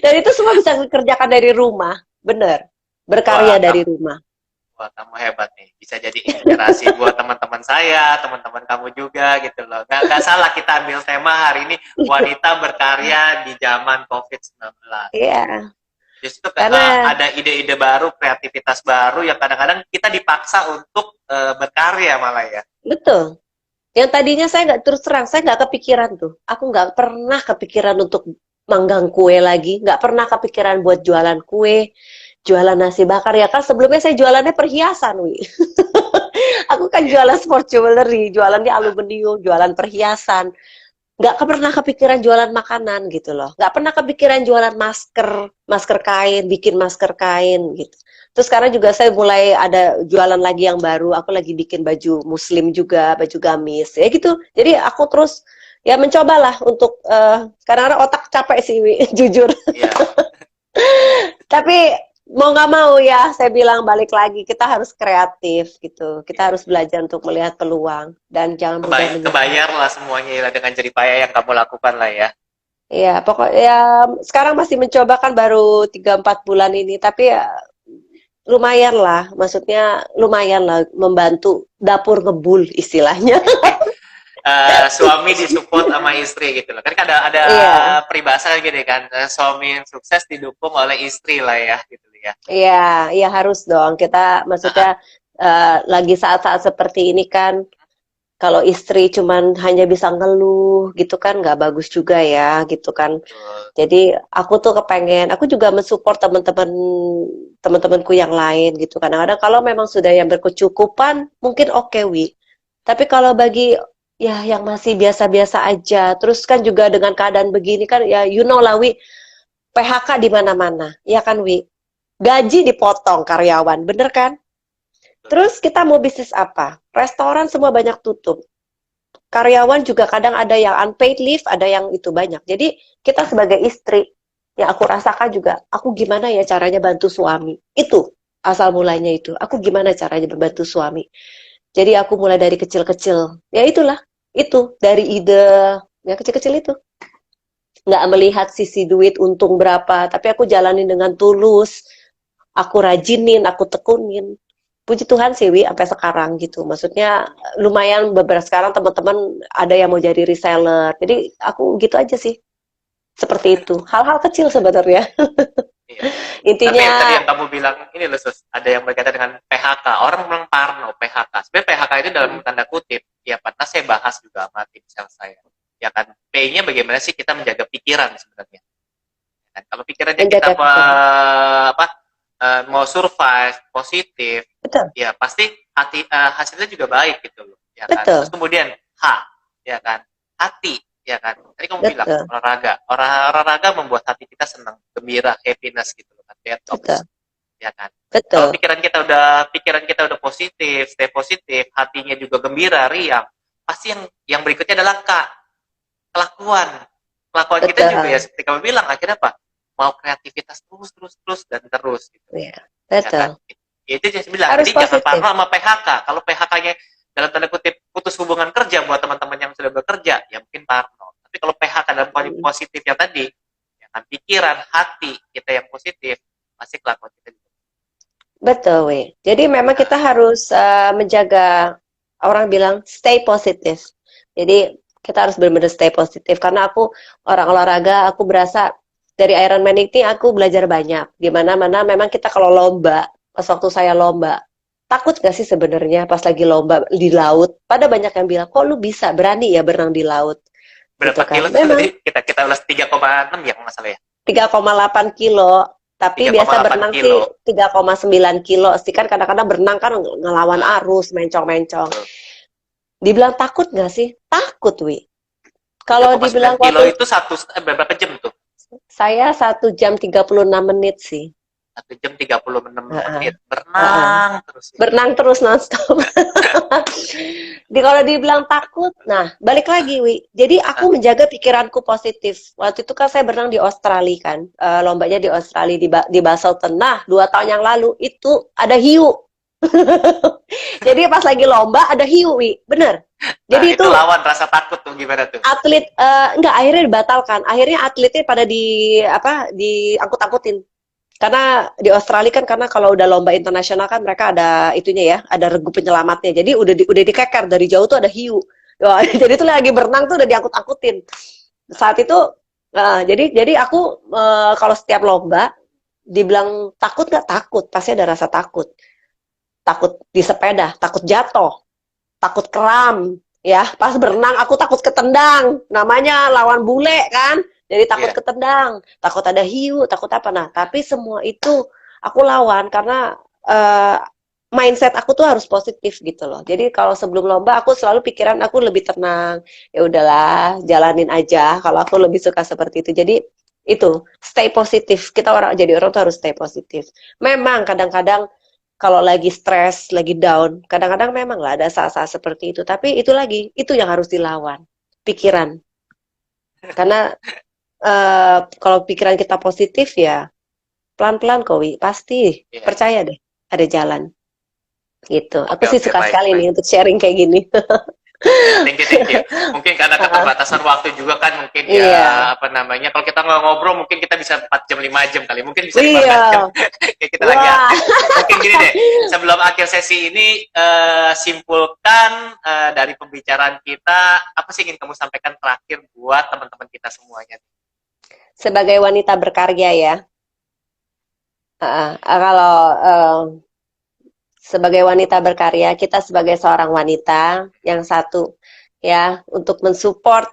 Dan itu semua bisa dikerjakan dari rumah, bener. Wah, Berkarya dari kamu, rumah. wah, kamu hebat nih. Bisa jadi inspirasi buat teman-teman saya, teman-teman kamu juga gitu loh. Nggak salah kita ambil tema hari ini, wanita berkarya di zaman COVID-19. Iya, Justru karena ada ide-ide baru, kreativitas baru yang kadang-kadang kita dipaksa untuk berkarya malah ya. betul. Yang tadinya saya nggak terus terang, saya nggak kepikiran tuh. Aku nggak pernah kepikiran untuk manggang kue lagi, nggak pernah kepikiran buat jualan kue, jualan nasi bakar ya kan sebelumnya saya jualannya perhiasan, Wi. Aku kan Iya. jualan sport jewelry, jualannya aluminium, jualan perhiasan. Nggak pernah kepikiran jualan makanan gitu loh. Nggak pernah kepikiran jualan masker, masker kain, bikin masker kain gitu. Terus sekarang juga saya mulai ada jualan lagi yang baru. Aku lagi bikin baju muslim juga, baju gamis, ya gitu. Jadi aku terus ya mencobalah untuk kadang-kadang otak capek sih, Wi, jujur. Iya. Tapi mau nggak mau ya, saya bilang balik lagi kita harus kreatif gitu. Kita Iya. harus belajar untuk melihat peluang dan jangan mudah menyerah. Kebayar lah semuanya ya dengan jerih payah yang kamu lakukan lah ya. Iya, pokoknya ya, sekarang masih mencoba kan baru 3-4 bulan ini, tapi ya lumayan lah, maksudnya lumayan lah membantu dapur ngebul istilahnya. Suami disupport sama istri gitu loh. Kan ada Iya, peribahasa gitu kan, suami yang sukses didukung oleh istri lah ya gitu ya. iya, iya harus dong. Kita maksudnya lagi saat-saat seperti ini kan, kalau istri cuman hanya bisa ngeluh gitu kan nggak bagus juga ya, gitu kan. Betul. Jadi aku tuh kepengen, aku juga mensupport teman-temanku yang lain gitu. Kadang-kadang kalau memang sudah yang berkecukupan, mungkin oke, Wi. Tapi kalau bagi ya yang masih biasa-biasa aja, terus kan juga dengan keadaan begini kan ya you know lah, Wi, PHK di mana-mana, ya kan, Wi? Gaji dipotong karyawan, bener kan? Terus kita mau bisnis apa? Restoran semua banyak tutup. Karyawan juga kadang ada yang unpaid leave, ada yang itu banyak. Jadi kita sebagai istri, yang aku rasakan juga, aku gimana ya caranya bantu suami. Itu asal mulanya itu. Aku gimana caranya membantu suami. Jadi aku mulai dari kecil-kecil. Ya itulah, itu dari ide ya kecil-kecil itu. Nggak melihat sisi duit untung berapa, tapi aku jalanin dengan tulus. Aku rajinin, aku tekunin. Puji Tuhan sih Wi sampai sekarang gitu. Maksudnya lumayan beberapa sekarang teman-teman ada yang mau jadi reseller. Jadi aku gitu aja sih. Seperti itu. Hal-hal kecil sebenarnya. Iya. Tapi yang tadi Intinya yang kamu bilang ini loh Sus, ada yang berkaitan dengan PHK. Orang bilang parno PHK. Sebenarnya PHK itu dalam tanda kutip, ya pernah saya bahas juga sama tim sales saya. Ya kan, P-nya bagaimana sih kita menjaga pikiran sebenarnya. Ya kan? Kalau pikirannya kita menjaga pikiran. apa mau survive positif, Betul, ya pasti hasilnya juga baik gitu loh. Ya kan. Terus betul, kemudian H, ya kan, hati, ya kan. Tadi kamu bilang betul, olahraga, olahraga membuat hati kita senang, gembira, happiness gitu loh kan, betul, detox, ya kan. Kalau betul, pikiran kita udah positif, stay positif, hatinya juga gembira, riang, pasti yang berikutnya adalah K, kelakuan. Kelakuan kita juga ya betul, seperti kamu bilang akhirnya apa? mau kreativitas terus dan terus gitu. Iya, Ya kan? betul. Itu yang saya bilang. Harus Jadi jangan positif. parno sama PHK. Kalau PHK-nya dalam tanda kutip putus hubungan kerja buat teman-teman yang sudah bekerja, ya mungkin parno. Tapi kalau PHK dalam Mm. positif yang tadi, ya pikiran, hati kita yang positif, pasti kelakuan kita juga. Betul, We. Jadi memang kita Nah, harus menjaga, orang bilang stay positif. Jadi kita harus benar-benar stay positif karena aku orang olahraga, aku berasa dari Ironman ini aku belajar banyak. Gimana mana memang kita kalau lomba, pas waktu saya lomba, takut gak sih sebenarnya pas lagi lomba di laut? Pada banyak yang bilang, kok lu bisa berani ya berenang di laut, gitu berapa kilo kan? tuh tadi? Memang Kita ulas 3,6 ya kalau nggak salah ya. 3,8 kilo, tapi biasa 3,8 berenang kilo. sih 3,9 kilo sih, kan kadang-kadang berenang kan ngelawan Nah, arus, mencong-mencong. betul. Dibilang takut nggak sih? Takut, Wi. Kalau 3,9 dibilang kilo waktu itu berapa jam tuh? saya 1 jam 36 menit sih. 1 jam 36 Heeh, menit. heeh. Berenang terus. Berenang terus nonstop. Kalau dibilang takut, nah balik lagi, Wi. Jadi Nah, aku menjaga pikiranku positif. Waktu itu kan saya berenang di Australia kan, lombanya di Australia di Basel Nah, 2 tahun yang lalu itu ada hiu. Jadi pas lagi lomba ada hiu, Wi. Bener. nah, Jadi itu itu lawan rasa takut tuh gimana tuh? atlet enggak, akhirnya dibatalkan. Akhirnya atletnya pada diangkut-angkutin. Karena di Australia kan, karena kalau udah lomba internasional kan mereka ada itunya ya, ada regu penyelamatnya. Jadi udah dikeker dari jauh tuh ada hiu. Wah, jadi tuh lagi berenang tuh udah diangkut-angkutin. Saat itu jadi aku kalau setiap lomba dibilang takut nggak, takut, pasti ada rasa takut. Takut di sepeda, takut jatuh, takut kram, ya. Pas berenang aku takut ketendang, namanya lawan bule kan. Jadi takut Iya. ketendang, takut ada hiu, takut apa. Nah, tapi semua itu aku lawan karena mindset aku tuh harus positif gitu loh. Jadi kalau sebelum lomba aku selalu pikiran aku lebih tenang. Ya udahlah, jalanin aja. Kalau aku lebih suka seperti itu. Jadi itu stay positif. Kita jadi orang tuh harus stay positif. Memang kadang-kadang kalau lagi stres, lagi down, kadang-kadang memang lah ada saat-saat seperti itu. Tapi itu lagi, itu yang harus dilawan. Pikiran. Karena kalau pikiran kita positif ya pelan-pelan Kowi, pasti Iya. percaya deh ada jalan. Gitu. Aku Oke, sih oke, suka baik, sekali baik. nih untuk sharing kayak gini. Thank you, thank you. Mungkin karena keterbatasan waktu juga kan, mungkin Iya. ya apa namanya, kalau kita nggak ngobrol mungkin kita bisa 4 jam 5 jam kali, mungkin bisa 15 jam. Iya. Kayak kita lagi Wah. aktif. Mungkin gini deh, sebelum akhir sesi ini simpulkan dari pembicaraan kita, apa sih ingin kamu sampaikan terakhir buat teman-teman kita semuanya? Sebagai wanita berkarya ya. Kalau sebagai wanita berkarya, kita sebagai seorang wanita yang satu ya untuk mensupport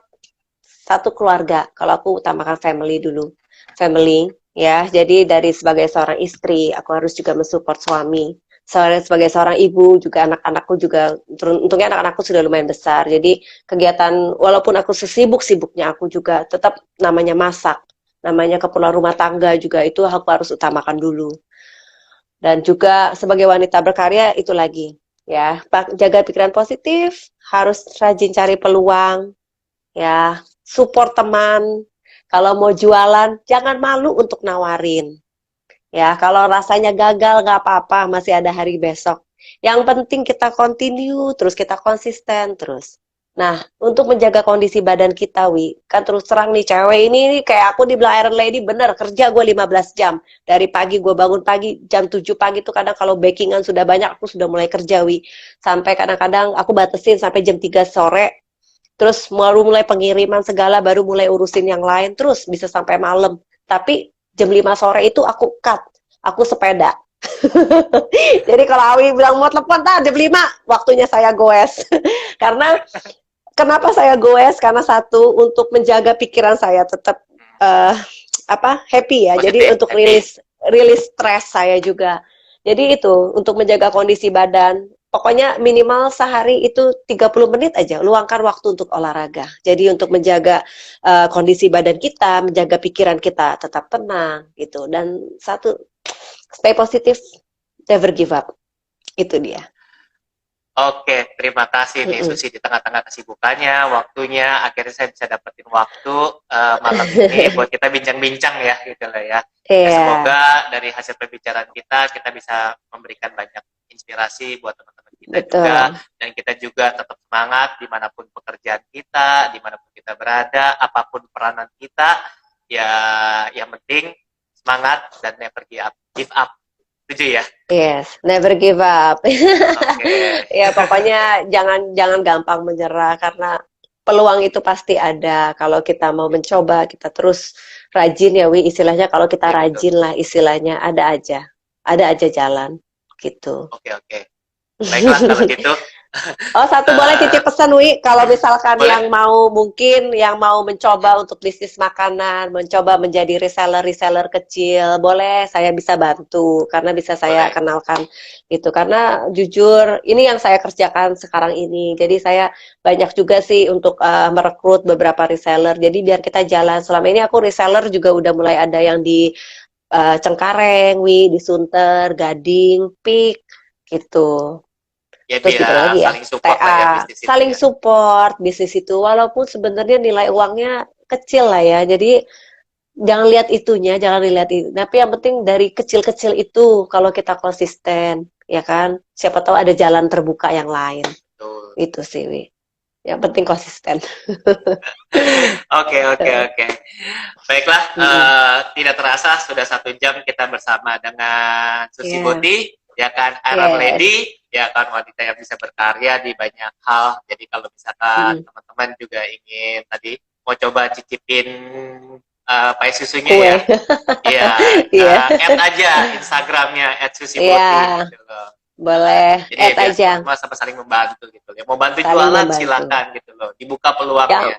satu keluarga. Kalau aku utamakan family dulu, family ya. Jadi dari sebagai seorang istri, aku harus juga mensupport suami. Sebagai seorang ibu juga, anak-anakku juga, untungnya anak-anakku sudah lumayan besar. Jadi kegiatan, walaupun aku sesibuk-sibuknya, aku juga tetap namanya masak, namanya keperluan rumah tangga juga itu aku harus utamakan dulu. Dan juga sebagai wanita berkarya itu lagi ya, jaga pikiran positif, harus rajin cari peluang ya, support teman. Kalau mau jualan jangan malu untuk nawarin ya. Kalau rasanya gagal nggak apa-apa, masih ada hari besok. Yang penting kita continue terus, kita konsisten terus. Nah, untuk menjaga kondisi badan kita, Wi, kan terus terang nih, cewek ini kayak aku dibilang Iron Lady, bener, kerja gue 15 jam. Dari pagi, gue bangun pagi, jam 7 pagi tuh kadang kalau backingan sudah banyak, aku sudah mulai kerja, Wi. Sampai kadang-kadang aku batasin sampai jam 3 sore, terus baru mulai pengiriman segala, baru mulai urusin yang lain, terus bisa sampai malam. Tapi jam 5 sore itu aku cut, aku sepeda. Jadi kalau Awi bilang mau telepon, jam 5, waktunya saya goes. Karena kenapa saya goes? Karena satu, untuk menjaga pikiran saya tetap uh, happy ya. Jadi Positif, untuk happy. rilis stres saya juga. Jadi itu untuk menjaga kondisi badan. Pokoknya minimal sehari itu 30 menit aja luangkan waktu untuk olahraga. Jadi untuk menjaga kondisi badan kita, menjaga pikiran kita tetap tenang gitu. Dan satu, stay positif, never give up. Itu dia. Oke, terima kasih nih Mm-mm. Susi di tengah-tengah kesibukannya, waktunya, akhirnya saya bisa dapetin waktu malam ini buat kita bincang-bincang ya, gitu lah ya. Ya Iya, semoga dari hasil pembicaraan kita bisa memberikan banyak inspirasi buat teman-teman kita juga, betul. dan kita juga tetap semangat dimanapun pekerjaan kita, dimanapun kita berada, apapun peranan kita, ya yang penting semangat dan never give up. Setuju ya? Yes, never give up. Oke. Ya, pokoknya jangan jangan gampang menyerah karena peluang itu pasti ada. Kalau kita mau mencoba, kita terus rajin ya, Wi. Istilahnya kalau kita Iya betul. rajin lah, istilahnya ada aja jalan gitu. Oke, oke. Baiklah kalau gitu. Oh, satu boleh Eh, titip pesan, Wi. Kalau misalkan boleh? yang mau mungkin yang mau Mhm. mencoba untuk bisnis makanan, mencoba menjadi reseller-reseller kecil, boleh saya bisa bantu karena bisa saya Boleh. kenalkan gitu. Karena jujur ini yang saya kerjakan sekarang ini. Jadi saya banyak juga sih untuk merekrut beberapa reseller. Jadi biar kita jalan. Selama ini aku reseller juga udah mulai ada yang di Cengkareng, Wi, di Sunter, Gading, Pik gitu. Ya Terus di mana biar lagi ya? saling support lah ya TA, bisnis itu saling ya. support bisnis itu, walaupun sebenarnya nilai uangnya kecil lah ya. Jadi jangan lihat itunya, jangan dilihat itu. Tapi yang penting dari kecil-kecil itu kalau kita konsisten, ya kan? Siapa tahu ada jalan terbuka yang lain. Betul. Itu sih, Wi. Yang penting konsisten. Oke, oke, Tuh. oke. Baiklah, Mm-mm. tidak terasa sudah 1 jam kita bersama dengan Susi Yeah. Boti, ya kan, Iron Yes. Lady, ya kan, wanita yang bisa berkarya di banyak hal. Jadi kalau misalkan Mm-mm. teman-teman juga ingin tadi mau coba cicipin pai susunya Kue. ya, iya, Iya. add aja Instagramnya @susiboti Iya, gitu loh. boleh. Jadi ya Add biar aja. sama-sama sama saling membantu gitu ya. Mau bantu Saling jualan membantu. silakan gitu loh. Dibuka Yang peluangnya.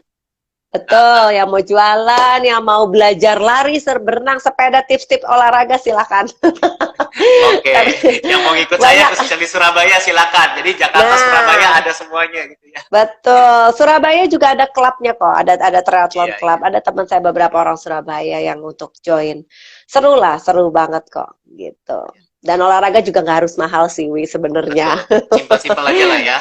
Betul, yang mau jualan, yang mau belajar lari, berenang, sepeda, tips-tips olahraga silakan. Oke, Karena yang mau ikut saya banyak. khususnya di Surabaya silakan. Jadi Jakarta Surabaya Nah, ada semuanya gitu ya. betul. Surabaya juga ada klubnya kok. Ada triathlon Iya, iya. club. Ada teman saya beberapa orang Surabaya yang untuk join. Seru lah, seru banget kok gitu. Dan olahraga juga nggak harus mahal sih, Wi, sebenarnya. Betul. Simpel-simpel aja lah ya.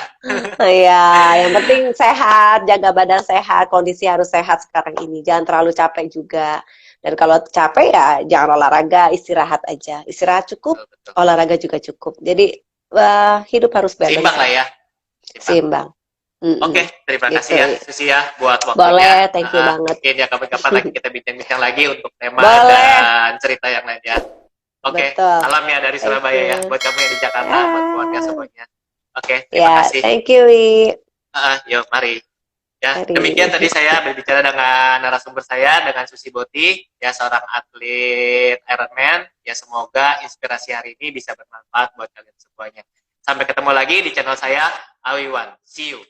Iya, yang penting sehat, jaga badan sehat, kondisi harus sehat sekarang ini. Jangan terlalu capek juga. Dan kalau capek ya jangan olahraga, istirahat aja. Istirahat cukup, Betul, betul. olahraga juga cukup. Jadi hidup harus Seimbang balance lah lah, ya. Seimbang. seimbang. Mm-mm. Oke, terima kasih Gitu. ya Susi ya buat waktunya. Boleh, thank you banget. Mungkin ya kapan-kapan lagi kita bincang-bincang lagi untuk tema Boleh, dan cerita yang lain ya. Oke, betul. salam ya dari Thank Surabaya ya. you. Buat kamu yang di Jakarta, buat keluarga Ya, semuanya. Oke, terima ya, kasih. thank you, Wi. Yuk, mari. Ya, demikian Mari. tadi saya berbicara dengan narasumber saya, dengan Susi Boti, ya seorang atlet Ironman. Ya, semoga inspirasi hari ini bisa bermanfaat buat kalian semuanya. Sampai ketemu lagi di channel saya, Awiwan. See you.